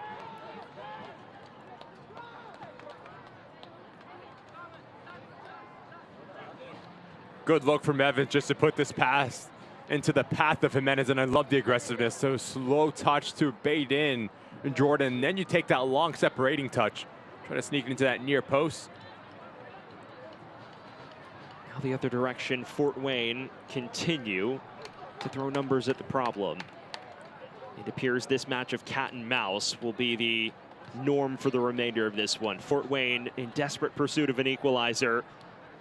Good look from Evans just to put this pass into the path of Jimenez, and I love the aggressiveness. So slow touch to bait in Jordan, and then you take that long separating touch. Try to sneak into that near post. Now the other direction, Fort Wayne continue to throw numbers at the problem. It appears this match of cat and mouse will be the norm for the remainder of this one. Fort Wayne in desperate pursuit of an equalizer.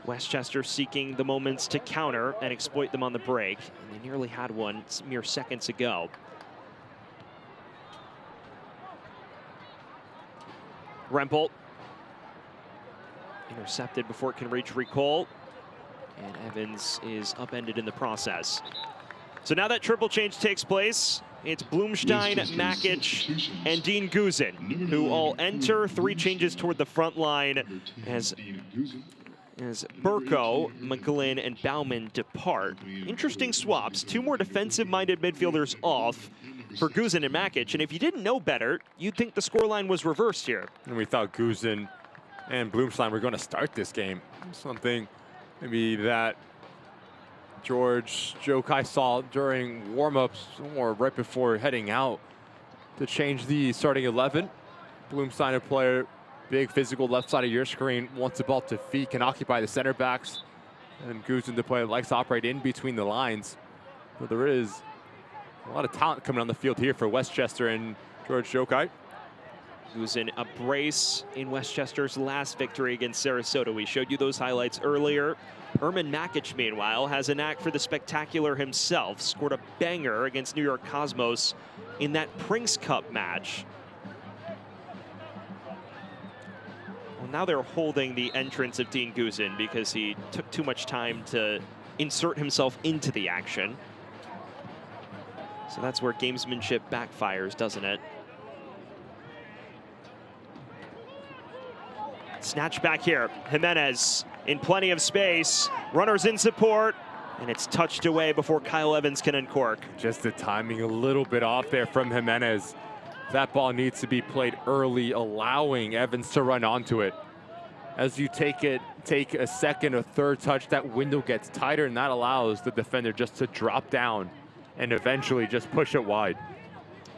Westchester seeking the moments to counter and exploit them on the break. And they nearly had one mere seconds ago. Rempel intercepted before it can reach Recall. And Evans is upended in the process. So now that triple change takes place, it's Blumstein, Makic, and Dean Guzin, who all enter. 3 changes toward the front line as Burko, McGlynn, and Bauman depart. Interesting swaps. 2 more defensive-minded midfielders off for Guzin and Makic. And if you didn't know better, you'd think the scoreline was reversed here. And we thought Guzin and Blumstein were going to start this game. Something maybe that George Jokai saw during warm-ups or right before heading out to change the starting 11. Blumstein, a player, big physical left side of your screen, wants the ball to feet, can occupy the center backs. And Guzin, the player, likes to operate in between the lines. But there is a lot of talent coming on the field here for Westchester and George Jokai. Guzin, a brace in Westchester's last victory against Sarasota. We showed you those highlights earlier. Erman Makic, meanwhile, has a knack for the spectacular himself. Scored a banger against New York Cosmos in that Prince Cup match. Well, now they're holding the entrance of Dean Guzin because he took too much time to insert himself into the action. So that's where gamesmanship backfires, doesn't it? Snatch back here. Jimenez in plenty of space. Runners in support. And it's touched away before Kyle Evans can uncork. Just the timing a little bit off there from Jimenez. That ball needs to be played early, allowing Evans to run onto it. As you take a second or third touch, that window gets tighter, and that allows the defender just to drop down and eventually just push it wide.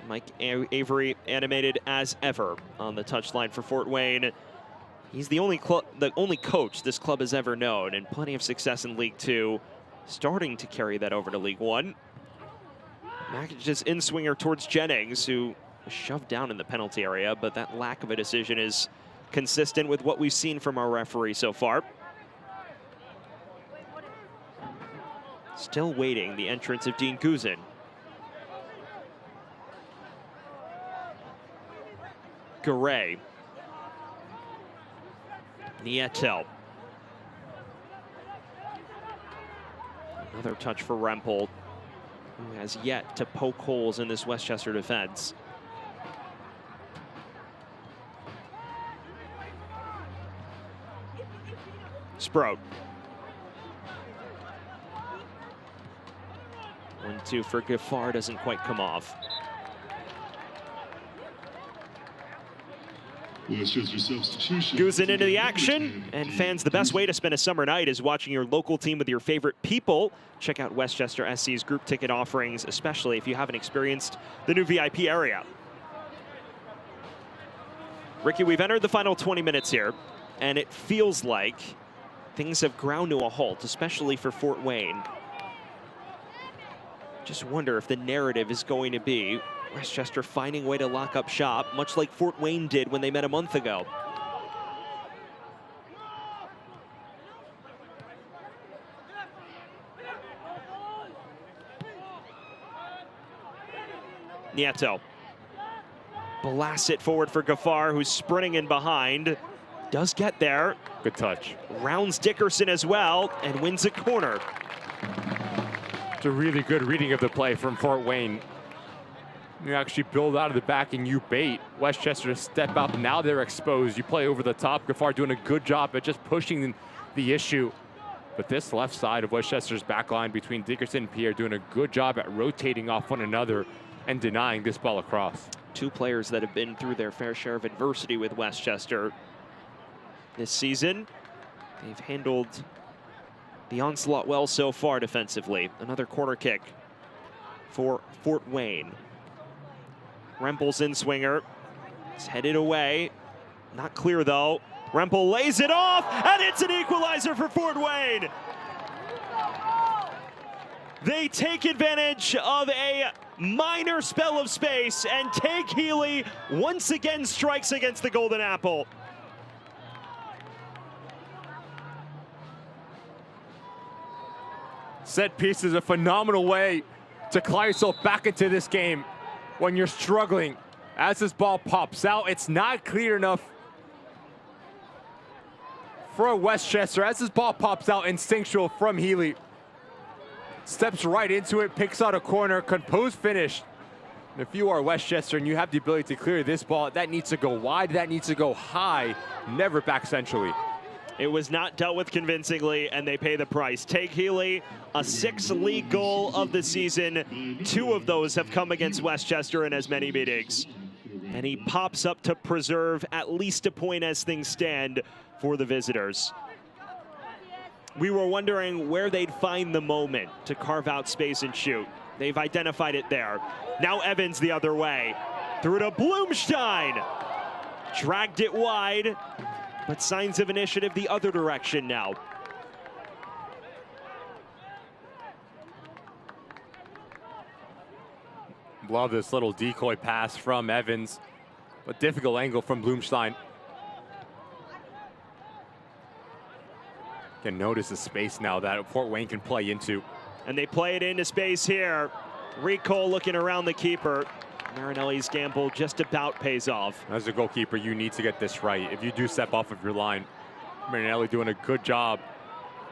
Mike Avery animated as ever on the touchline for Fort Wayne. He's the only coach this club has ever known, and plenty of success in League Two, starting to carry that over to League One. Makic's in-swinger towards Jennings, who was shoved down in the penalty area, but that lack of a decision is consistent with what we've seen from our referee so far. Still waiting the entrance of Dean Guzin. Garay. Nieto. Another touch for Rempel, who has yet to poke holes in this Westchester defense. Sprout. 1-2 for Gaffar, doesn't quite come off. Guzin into the action, and fans, the best way to spend a summer night is watching your local team with your favorite people. Check out Westchester SC's group ticket offerings, especially if you haven't experienced the new VIP area. Ricky, we've entered the final 20 minutes here, and it feels like things have ground to a halt, especially for Fort Wayne. Just wonder if the narrative is going to be Westchester finding a way to lock up shop, much like Fort Wayne did when they met a month ago. Nieto blasts it forward for Gafar, who's sprinting in behind. Does get there. Good touch. Rounds Dickerson as well and wins a corner. It's a really good reading of the play from Fort Wayne. You actually build out of the back and you bait Westchester to step up. Now they're exposed. You play over the top. Gafar doing a good job at just pushing the issue. But this left side of Westchester's back line between Dickerson and Pierre doing a good job at rotating off one another and denying this ball across. Two players that have been through their fair share of adversity with Westchester this season. They've handled the onslaught well so far defensively. Another corner kick for Fort Wayne. Rempel's in swinger. It's headed away. Not clear though. Rempel lays it off, and it's an equalizer for Fort Wayne. They take advantage of a minor spell of space, and Tank Healy once again strikes against the Golden Apple. Set piece is a phenomenal way to climb yourself back into this game when you're struggling. As this ball pops out, it's not clear enough for Westchester. As this ball pops out, instinctual from Healy. Steps right into it, picks out a corner, composed finish. And if you are Westchester and you have the ability to clear this ball, that needs to go wide, that needs to go high, never back centrally. It was not dealt with convincingly, and they pay the price. Tank Healy, a 6th league goal of the season. 2 of those have come against Westchester in as many meetings. And he pops up to preserve at least a point as things stand for the visitors. We were wondering where they'd find the moment to carve out space and shoot. They've identified it there. Now Evans the other way. Through to Blumstein. Dragged it wide, but signs of initiative the other direction now. Love this little decoy pass from Evans, but difficult angle from Blumstein. Can notice the space now that Fort Wayne can play into. And they play it into space here. Rico looking around the keeper. Marinelli's gamble just about pays off. As a goalkeeper, you need to get this right. If you do step off of your line, Marinelli doing a good job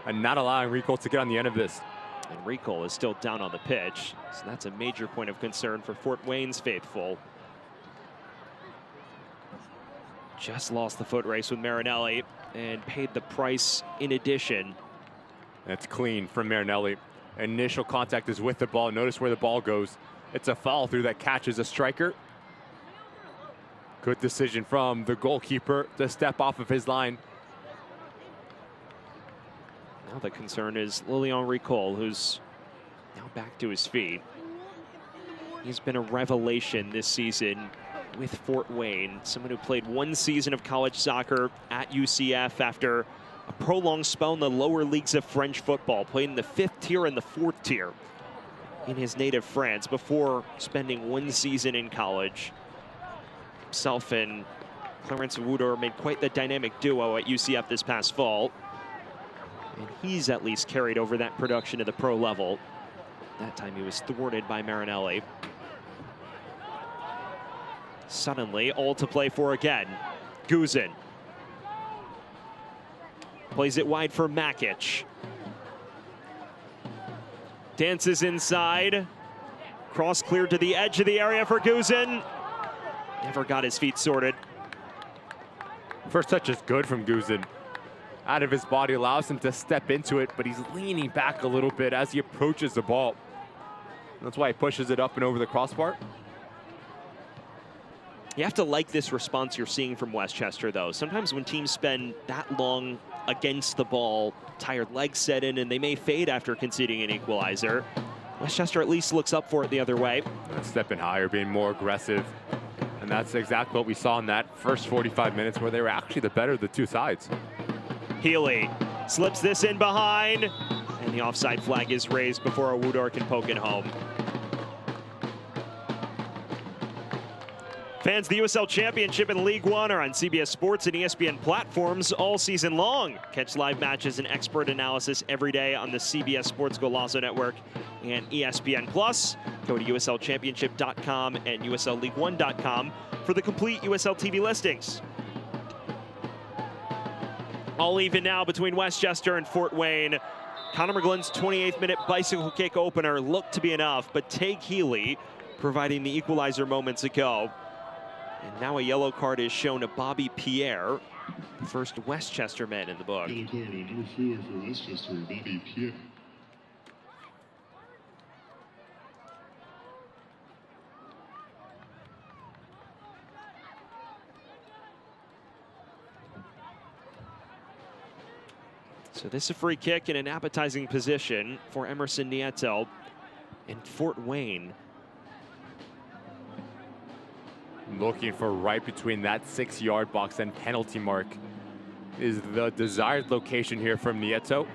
and not allowing Rico to get on the end of this. And Rico is still down on the pitch, so that's a major point of concern for Fort Wayne's faithful. Just lost the foot race with Marinelli and paid the price in addition. That's clean from Marinelli. Initial contact is with the ball. Notice where the ball goes. It's a follow through that catches a striker. Good decision from the goalkeeper to step off of his line. Now the concern is Lilian Ricol, who's now back to his feet. He's been a revelation this season with Fort Wayne, someone who played 1 season of college soccer at UCF after a prolonged spell in the lower leagues of French football, played in the 5th tier and the 4th tier in his native France before spending 1 season in college. Himself and Clarence Wooder made quite the dynamic duo at UCF this past fall. And he's at least carried over that production to the pro level. That time he was thwarted by Marinelli. Suddenly, all to play for again. Guzin. Plays it wide for Makic. Dances inside. Cross cleared to the edge of the area for Guzin. Never got his feet sorted. First touch is good from Guzin. Out of his body, allows him to step into it, but he's leaning back a little bit as he approaches the ball. That's why he pushes it up and over the crossbar. You have to like this response you're seeing from Westchester, though. Sometimes when teams spend that long against the ball, tired legs set in, and they may fade after conceding an equalizer. Westchester at least looks up for it the other way. Stepping higher, being more aggressive. And that's exactly what we saw in that first 45 minutes where they were actually the better of the two sides. Healy Slips this in behind, and the offside flag is raised before Owudor can poke it home. Fans, the USL Championship and League One are on CBS Sports and ESPN platforms all season long. Catch live matches and expert analysis every day on the CBS Sports Golazo Network and ESPN+. Go to USLChampionship.com and USLLeague1.com for the complete USL TV listings. All even now between Westchester and Fort Wayne. Connor McGlynn's 28th minute bicycle kick opener looked to be enough, but Tate Healy providing the equalizer moments ago. And now a yellow card is shown to Bobby Pierre, the first Westchester man in the book. Yellow card on number 4 for Westchester, Bobby Pierre. So this is a free kick in an appetizing position for Emerson Nieto in Fort Wayne. Looking for right between that 6-yard box and penalty mark is the desired location here from Nieto.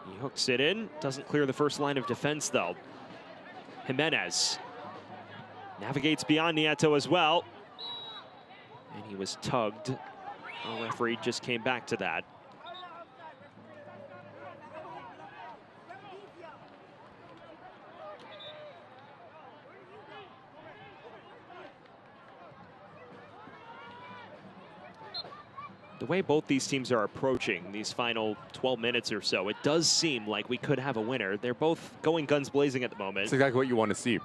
He hooks it in, doesn't clear the first line of defense though. Jimenez navigates beyond Nieto as well. And he was tugged. The referee just came back to that. The way both these teams are approaching these final 12 minutes or so, it does seem like we could have a winner. They're both going guns blazing at the moment. That's exactly what you want to see,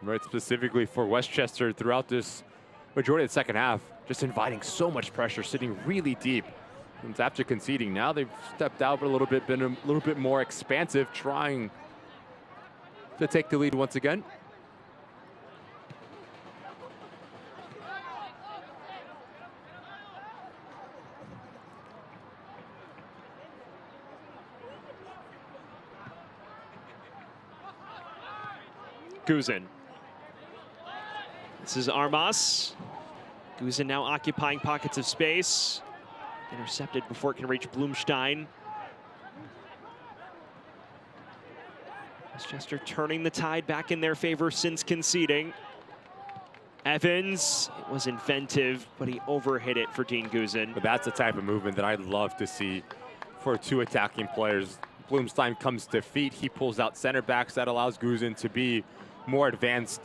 right? Specifically for Westchester throughout this majority of the second half, just inviting so much pressure, sitting really deep. And after conceding, now they've stepped out a little bit, been a little bit more expansive, trying to take the lead once again. Guzin. This is Armas. Guzin now occupying pockets of space. Intercepted before it can reach Blumstein. Westchester turning the tide back in their favor since conceding. Evans, it was inventive, but he overhit it for Dean Guzin. But that's the type of movement that I'd love to see for two attacking players. Blumstein comes to feet. He pulls out center backs. That allows Guzin to be more advanced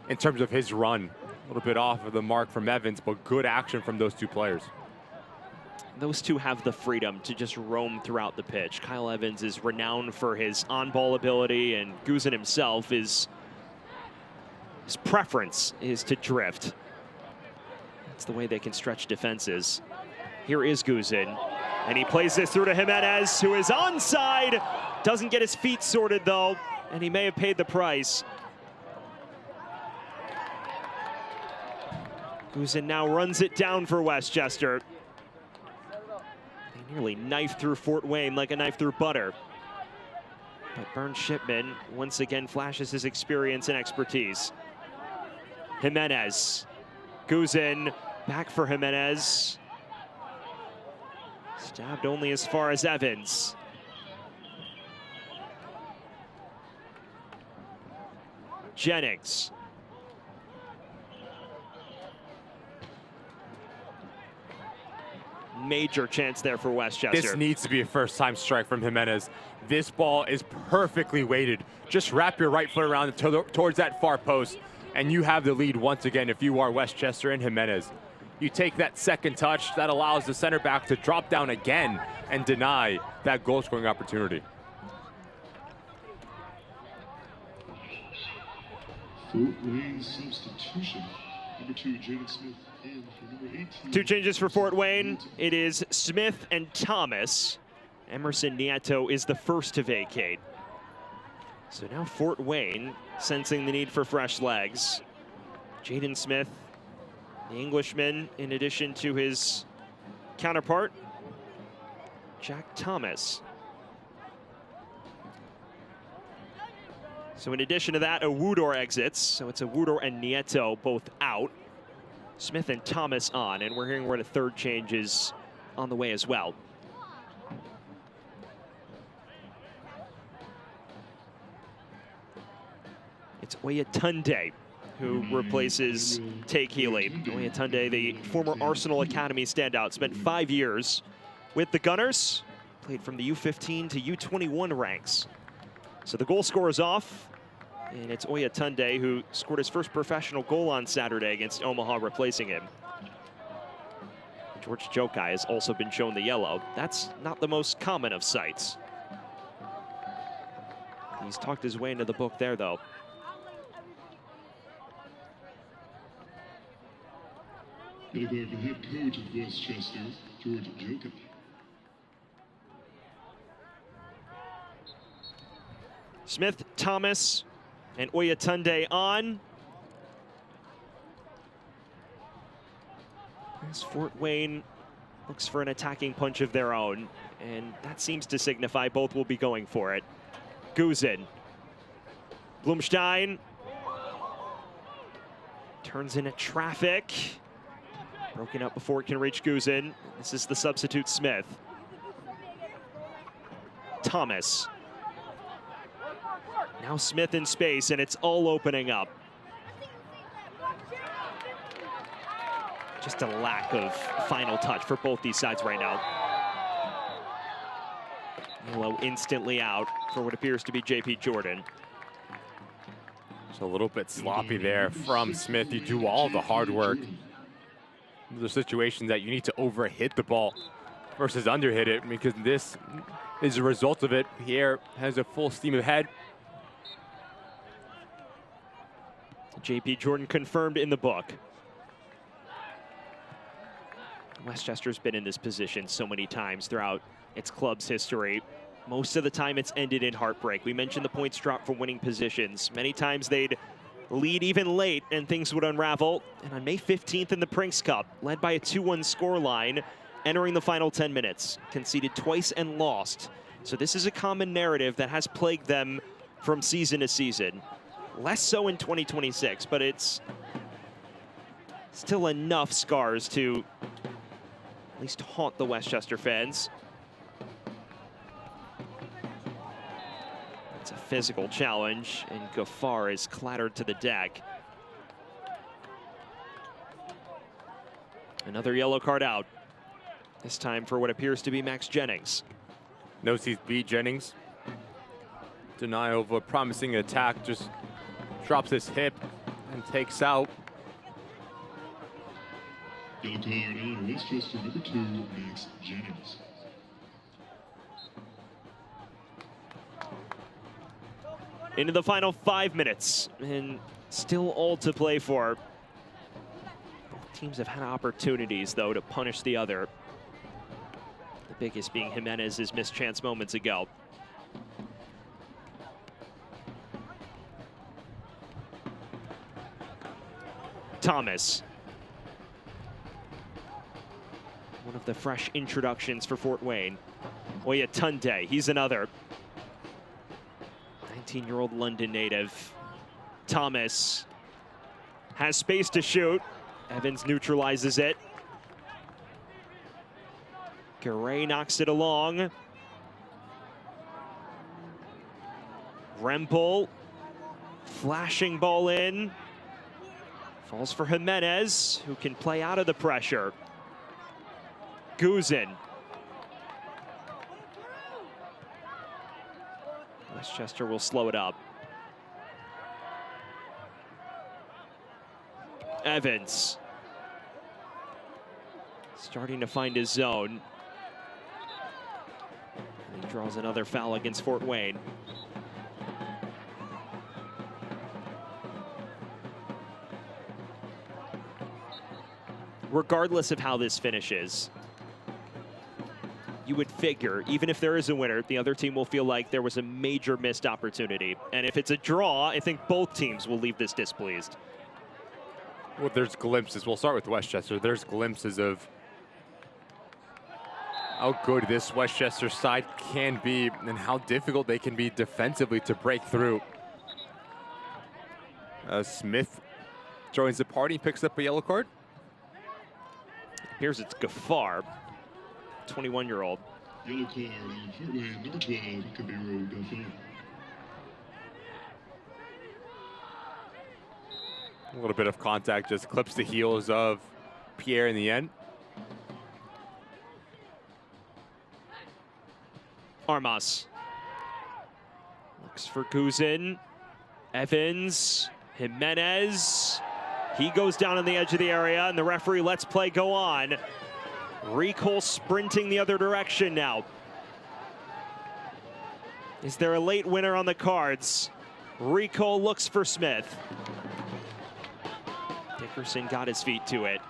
in terms of his run. A little bit off of the mark from Evans, but good action from those two players. Those two have the freedom to just roam throughout the pitch. Kyle Evans is renowned for his on-ball ability, and Guzin himself his preference is to drift. That's the way they can stretch defenses. Here is Guzin, and he plays this through to Jimenez, who is onside. Doesn't get his feet sorted though, and he may have paid the price. Guzin now runs it down for Westchester. They nearly knifed through Fort Wayne like a knife through butter. But Bernd Shipman once again flashes his experience and expertise. Jimenez. Guzin back for Jimenez. Stabbed only as far as Evans. Jennings. Major chance there for Westchester. This needs to be a first-time strike from Jimenez. This ball is perfectly weighted. Just wrap your right foot around towards that far post, and you have the lead once again if you are Westchester and Jimenez. You take that second touch, that allows the center back to drop down again and deny that goal-scoring opportunity. Fort Wayne substitution. Number 2, Jaden Smith, and for number 18. Two changes for Fort Wayne. It is Smith and Thomas. Emerson Nieto is the first to vacate. So now Fort Wayne sensing the need for fresh legs. Jaden Smith, the Englishman, in addition to his counterpart, Jack Thomas. So in addition to that, Owudor exits. So it's Owudor and Nieto both out. Smith and Thomas on, and we're hearing where the third change is on the way as well. It's Oyatunde who replaces Take Healy. Oyatunde, the former Arsenal Academy standout, spent 5 years with the Gunners, played from the U15 to U21 ranks. So the goal scorer's off, and it's Oyatunde who scored his first professional goal on Saturday against Omaha, replacing him. George Jokai has also been shown the yellow. That's not the most common of sights. He's talked his way into the book there, though. Head coach of Westchester, George Jokai. Smith, Thomas, and Oyatunde on. As Fort Wayne looks for an attacking punch of their own, and that seems to signify both will be going for it. Guzin. Blumstein turns into traffic. Broken up before it can reach Guzin. This is the substitute Smith. Thomas. Now Smith in space, and it's all opening up. Just a lack of final touch for both these sides right now. Yellow instantly out for what appears to be JP Jordan. It's a little bit sloppy there from Smith. You do all the hard work. The situations that you need to overhit the ball versus underhit it, because this is a result of it. Pierre has a full steam ahead. JP Jordan confirmed in the book. Westchester's been in this position so many times throughout its club's history. Most of the time it's ended in heartbreak. We mentioned the points drop from winning positions. Many times they'd lead even late and things would unravel. And on May 15th in the Prinks Cup, led by a 2-1 scoreline, entering the final 10 minutes, conceded twice and lost. So this is a common narrative that has plagued them from season to season. Less so in 2026, but it's still enough scars to at least haunt the Westchester fans. It's a physical challenge, and Gafar is clattered to the deck. Another yellow card out. This time for what appears to be Max Jennings. Knows he's beat Jennings. Denial of a promising attack, just drops his hip and takes out. Yellow card on Westchester, number 2, Max Jennings. Into the final 5 minutes, and still all to play for. Both teams have had opportunities, though, to punish the other. The biggest being Jimenez's missed chance moments ago. Thomas. One of the fresh introductions for Fort Wayne. Oyatunde, he's another. 19-year-old London native. Thomas has space to shoot. Evans neutralizes it. Garay knocks it along. Rempel, flashing ball in. Falls for Jimenez, who can play out of the pressure. Guzin. Westchester will slow it up. Evans. Starting to find his zone. And he draws another foul against Fort Wayne. Regardless of how this finishes, you would figure, even if there is a winner, the other team will feel like there was a major missed opportunity. And if it's a draw, I think both teams will leave this displeased. Well, there's glimpses. We'll start with Westchester. There's glimpses of how good this Westchester side can be and how difficult they can be defensively to break through. Smith joins the party, picks up a yellow card. Appears it's Gafar, 21-year-old. Yellow card on Fort Wayne, number 12, could be road Gafar. A little bit of contact just clips the heels of Pierre in the end. Armas looks for Guzin. Evans, Jimenez. He goes down on the edge of the area, and the referee lets play go on. Recol sprinting the other direction now. Is there a late winner on the cards? Recol looks for Smith. Dickerson got his feet to it.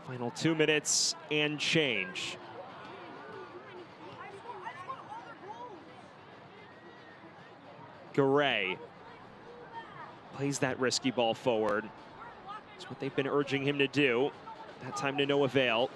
Final 2 minutes and change. Garay plays that risky ball forward. That's what they've been urging him to do. That time to no avail.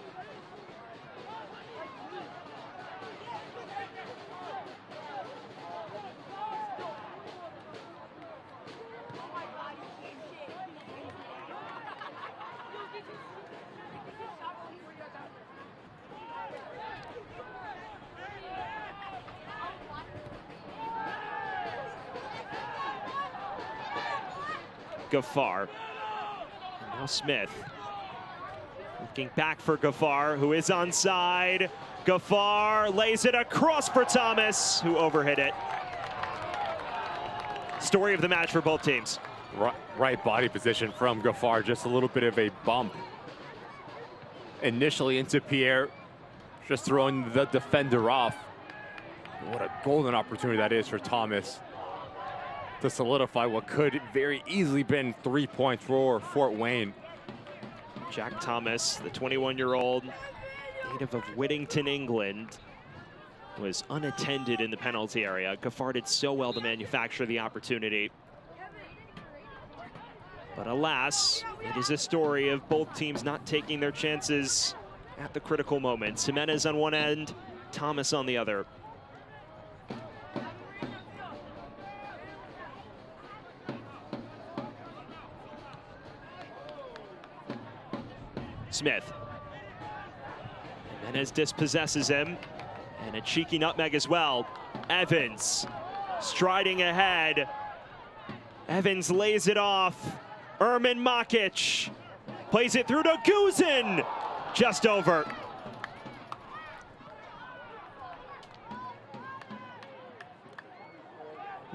Gafar. And now Smith. Looking back for Gafar, who is onside. Gafar lays it across for Thomas, who overhit it. Story of the match for both teams. Right body position from Gafar, just a little bit of a bump. Initially into Pierre, just throwing the defender off. What a golden opportunity that is for Thomas to solidify what could very easily been 3 points for Fort Wayne. Jack Thomas, the 21-year-old native of Whittington, England, was unattended in the penalty area. Gafar did so well to manufacture the opportunity. But alas, it is a story of both teams not taking their chances at the critical moments. Jimenez on one end, Thomas on the other. Smith. Jimenez dispossesses him. And a cheeky nutmeg as well. Evans striding ahead. Evans lays it off. Ermin Makic plays it through to Guzin. Just over.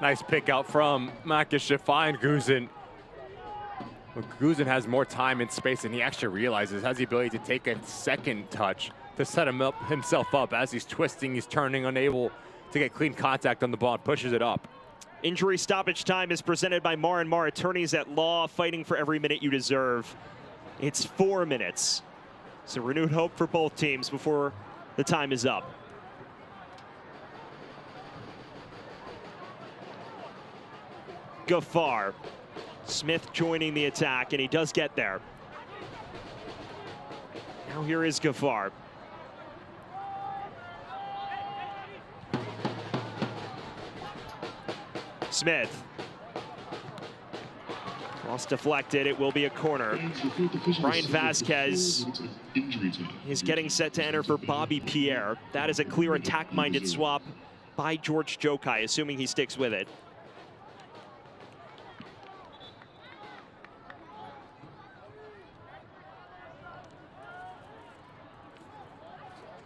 Nice pick out from Makic to find Guzin. Guzin has more time and space than he actually realizes. Has the ability to take a second touch to set himself up as he's twisting, he's turning, unable to get clean contact on the ball and pushes it up. Injury stoppage time is presented by Mar & Mar, attorneys at law, fighting for every minute you deserve. It's 4 minutes. So renewed hope for both teams before the time is up. Gafar. Smith joining the attack, and he does get there. Now here is Gafar. Smith. Cross deflected, it will be a corner. Brian Vasquez is getting set to enter for Bobby Pierre. That is a clear attack-minded swap by George Jokai, assuming he sticks with it.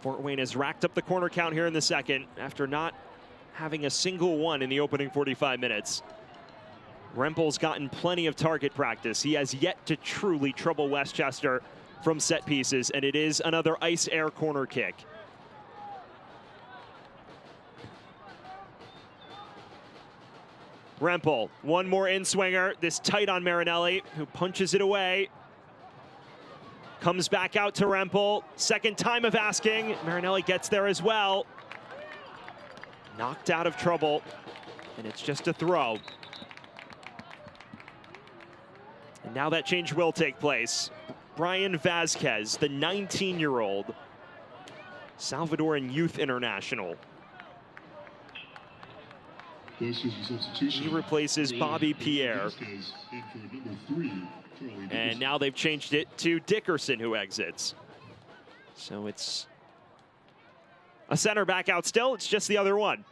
Fort Wayne has racked up the corner count here in the second after not having a single one in the opening 45 minutes. Rempel's gotten plenty of target practice. He has yet to truly trouble Westchester from set pieces, and it is another ice air corner kick. Rempel, one more in-swinger, this tight on Marinelli, who punches it away. Comes back out to Rempel, second time of asking. Marinelli gets there as well. Knocked out of trouble, and it's just a throw. And now that change will take place. Brian Vasquez, the 19-year-old Salvadoran Youth International. Westchester substitution. He replaces Bobby Pierre. And now they've changed it to Dickerson, who exits. So it's a center back out still. It's just the other one.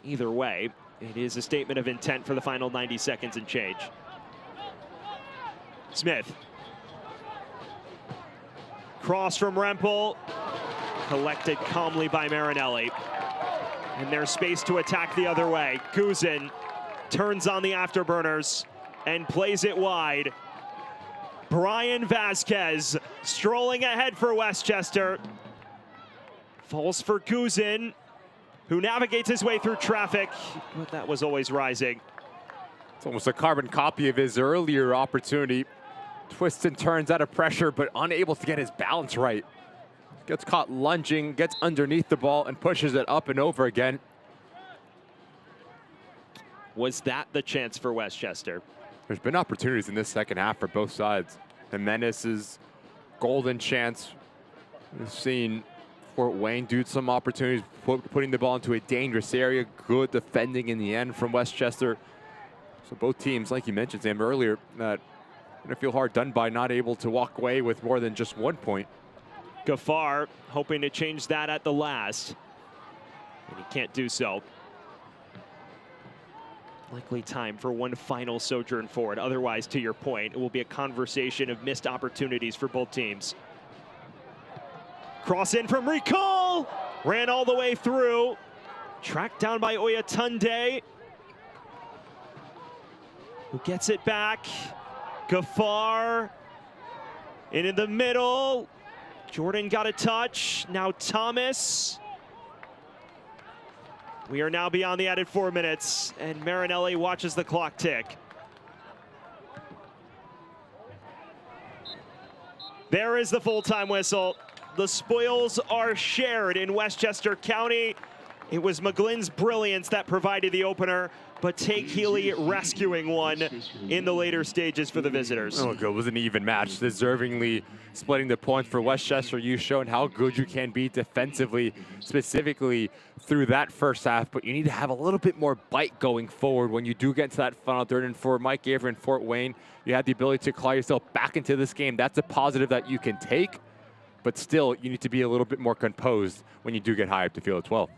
Either way, it is a statement of intent for the final 90 seconds and change. Smith. Cross from Rempel. Collected calmly by Marinelli. And there's space to attack the other way. Guzin turns on the afterburners and plays it wide. Brian Vasquez strolling ahead for Westchester. Falls for Guzin, who navigates his way through traffic, but that was always rising. It's almost a carbon copy of his earlier opportunity. Twists and turns out of pressure, but unable to get his balance right. Gets caught lunging, gets underneath the ball, and pushes it up and over again. Was that the chance for Westchester? There's been opportunities in this second half for both sides. Jimenez's golden chance. We've seen Fort Wayne do some opportunities, putting the ball into a dangerous area. Good defending in the end from Westchester. So both teams, like you mentioned, Sam, earlier, that going to feel hard done by, not able to walk away with more than just 1 point. Gaffar hoping to change that at the last, and he can't do so. Likely time for one final sojourn forward. Otherwise, to your point, it will be a conversation of missed opportunities for both teams. Cross in from Recall. Ran all the way through. Tracked down by Oyatunde, who gets it back. Gaffar in the middle. Jordan got a touch. Now Thomas. We are now beyond the added 4 minutes, and Marinelli watches the clock tick. There is the full-time whistle. The spoils are shared in Westchester County. It was McGlynn's brilliance that provided the opener, but Take Healy rescuing one in the later stages for the visitors. Oh, it was an even match, deservingly splitting the points for Westchester. You've shown how good you can be defensively, specifically through that first half, but you need to have a little bit more bite going forward when you do get to that final third. And for Mike Avery and Fort Wayne, you had the ability to claw yourself back into this game. That's a positive that you can take, but still, you need to be a little bit more composed when you do get high up to field at 12.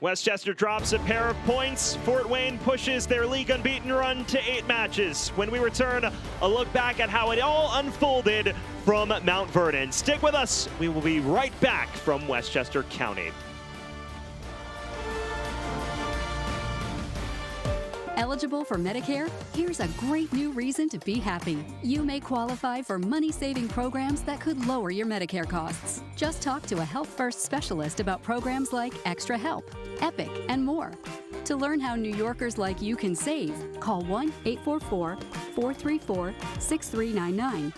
Westchester drops a pair of points. Fort Wayne pushes their league unbeaten run to 8 matches. When we return, a look back at how it all unfolded from Mount Vernon. Stick with us. We will be right back from Westchester County. Eligible for Medicare? Here's a great new reason to be happy. You may qualify for money-saving programs that could lower your Medicare costs. Just talk to a Health First specialist about programs like Extra Help, Epic, and more. To learn how New Yorkers like you can save, call 1-844-434-6399.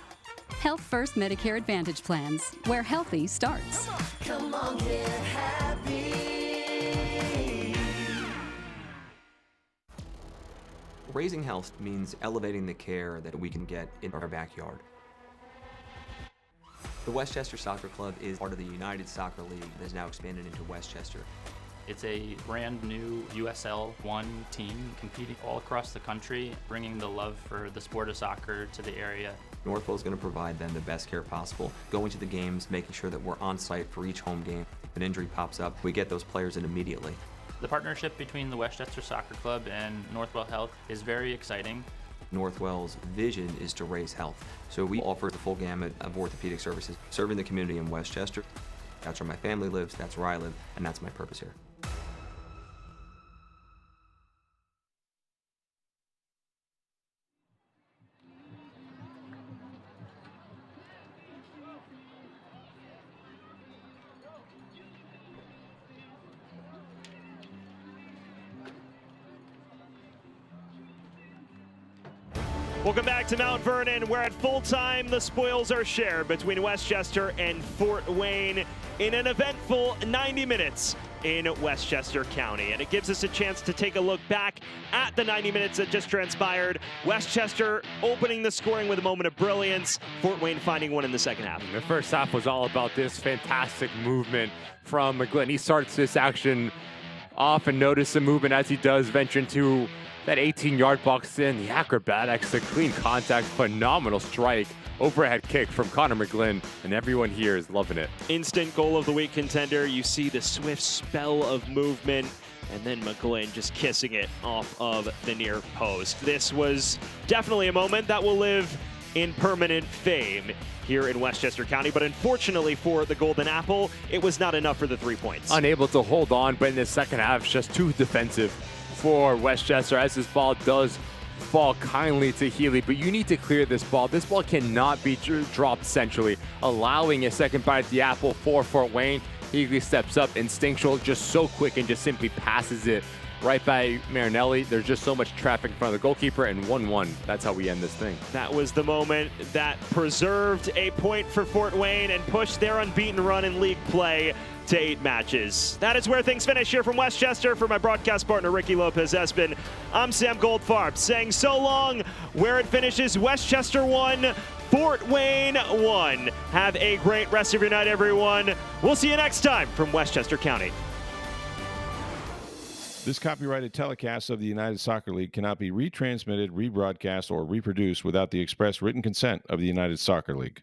Health First Medicare Advantage Plans, where healthy starts. Come on, get happy. Raising health means elevating the care that we can get in our backyard. The Westchester Soccer Club is part of the United Soccer League that has now expanded into Westchester. It's a brand new USL One team competing all across the country, bringing the love for the sport of soccer to the area. Northwell is going to provide them the best care possible, going to the games, making sure that we're on site for each home game. If an injury pops up, we get those players in immediately. The partnership between the Westchester Soccer Club and Northwell Health is very exciting. Northwell's vision is to raise health, so we offer the full gamut of orthopedic services, serving the community in Westchester. That's where my family lives, that's where I live, and that's my purpose here. Welcome back to Mount Vernon, where at full time the spoils are shared between Westchester and Fort Wayne in an eventful 90 minutes in Westchester County. And it gives us a chance to take a look back at the 90 minutes that just transpired. Westchester opening the scoring with a moment of brilliance. Fort Wayne finding one in the second half. The first half was all about this fantastic movement from McGlynn. He starts this action Often notice some movement as he does venture into that 18-yard box in. The acrobatics, the clean contact, phenomenal strike. Overhead kick from Connor McGlynn, and everyone here is loving it. Instant goal of the week contender. You see the swift spell of movement, and then McGlynn just kissing it off of the near post. This was definitely a moment that will live in permanent fame here in Westchester County, but unfortunately for the Golden Apple, it was not enough for the 3 points. Unable to hold on, but in the second half, just too defensive for Westchester as this ball does fall kindly to Healy, but you need to clear this ball. This ball cannot be dropped centrally, allowing a second bite at the apple for Fort Wayne. Healy steps up, instinctual, just so quick, and just simply passes it right by Marinelli. There's just so much traffic in front of the goalkeeper, and 1-1. That's how we end this thing. That was the moment that preserved a point for Fort Wayne and pushed their unbeaten run in league play to 8 matches. That is where things finish here from Westchester. For my broadcast partner, Ricky Lopez-Espin, I'm Sam Goldfarb saying so long. Where it finishes, Westchester 1, Fort Wayne 1. Have a great rest of your night, everyone. We'll see you next time from Westchester County. This copyrighted telecast of the United Soccer League cannot be retransmitted, rebroadcast, or reproduced without the express written consent of the United Soccer League.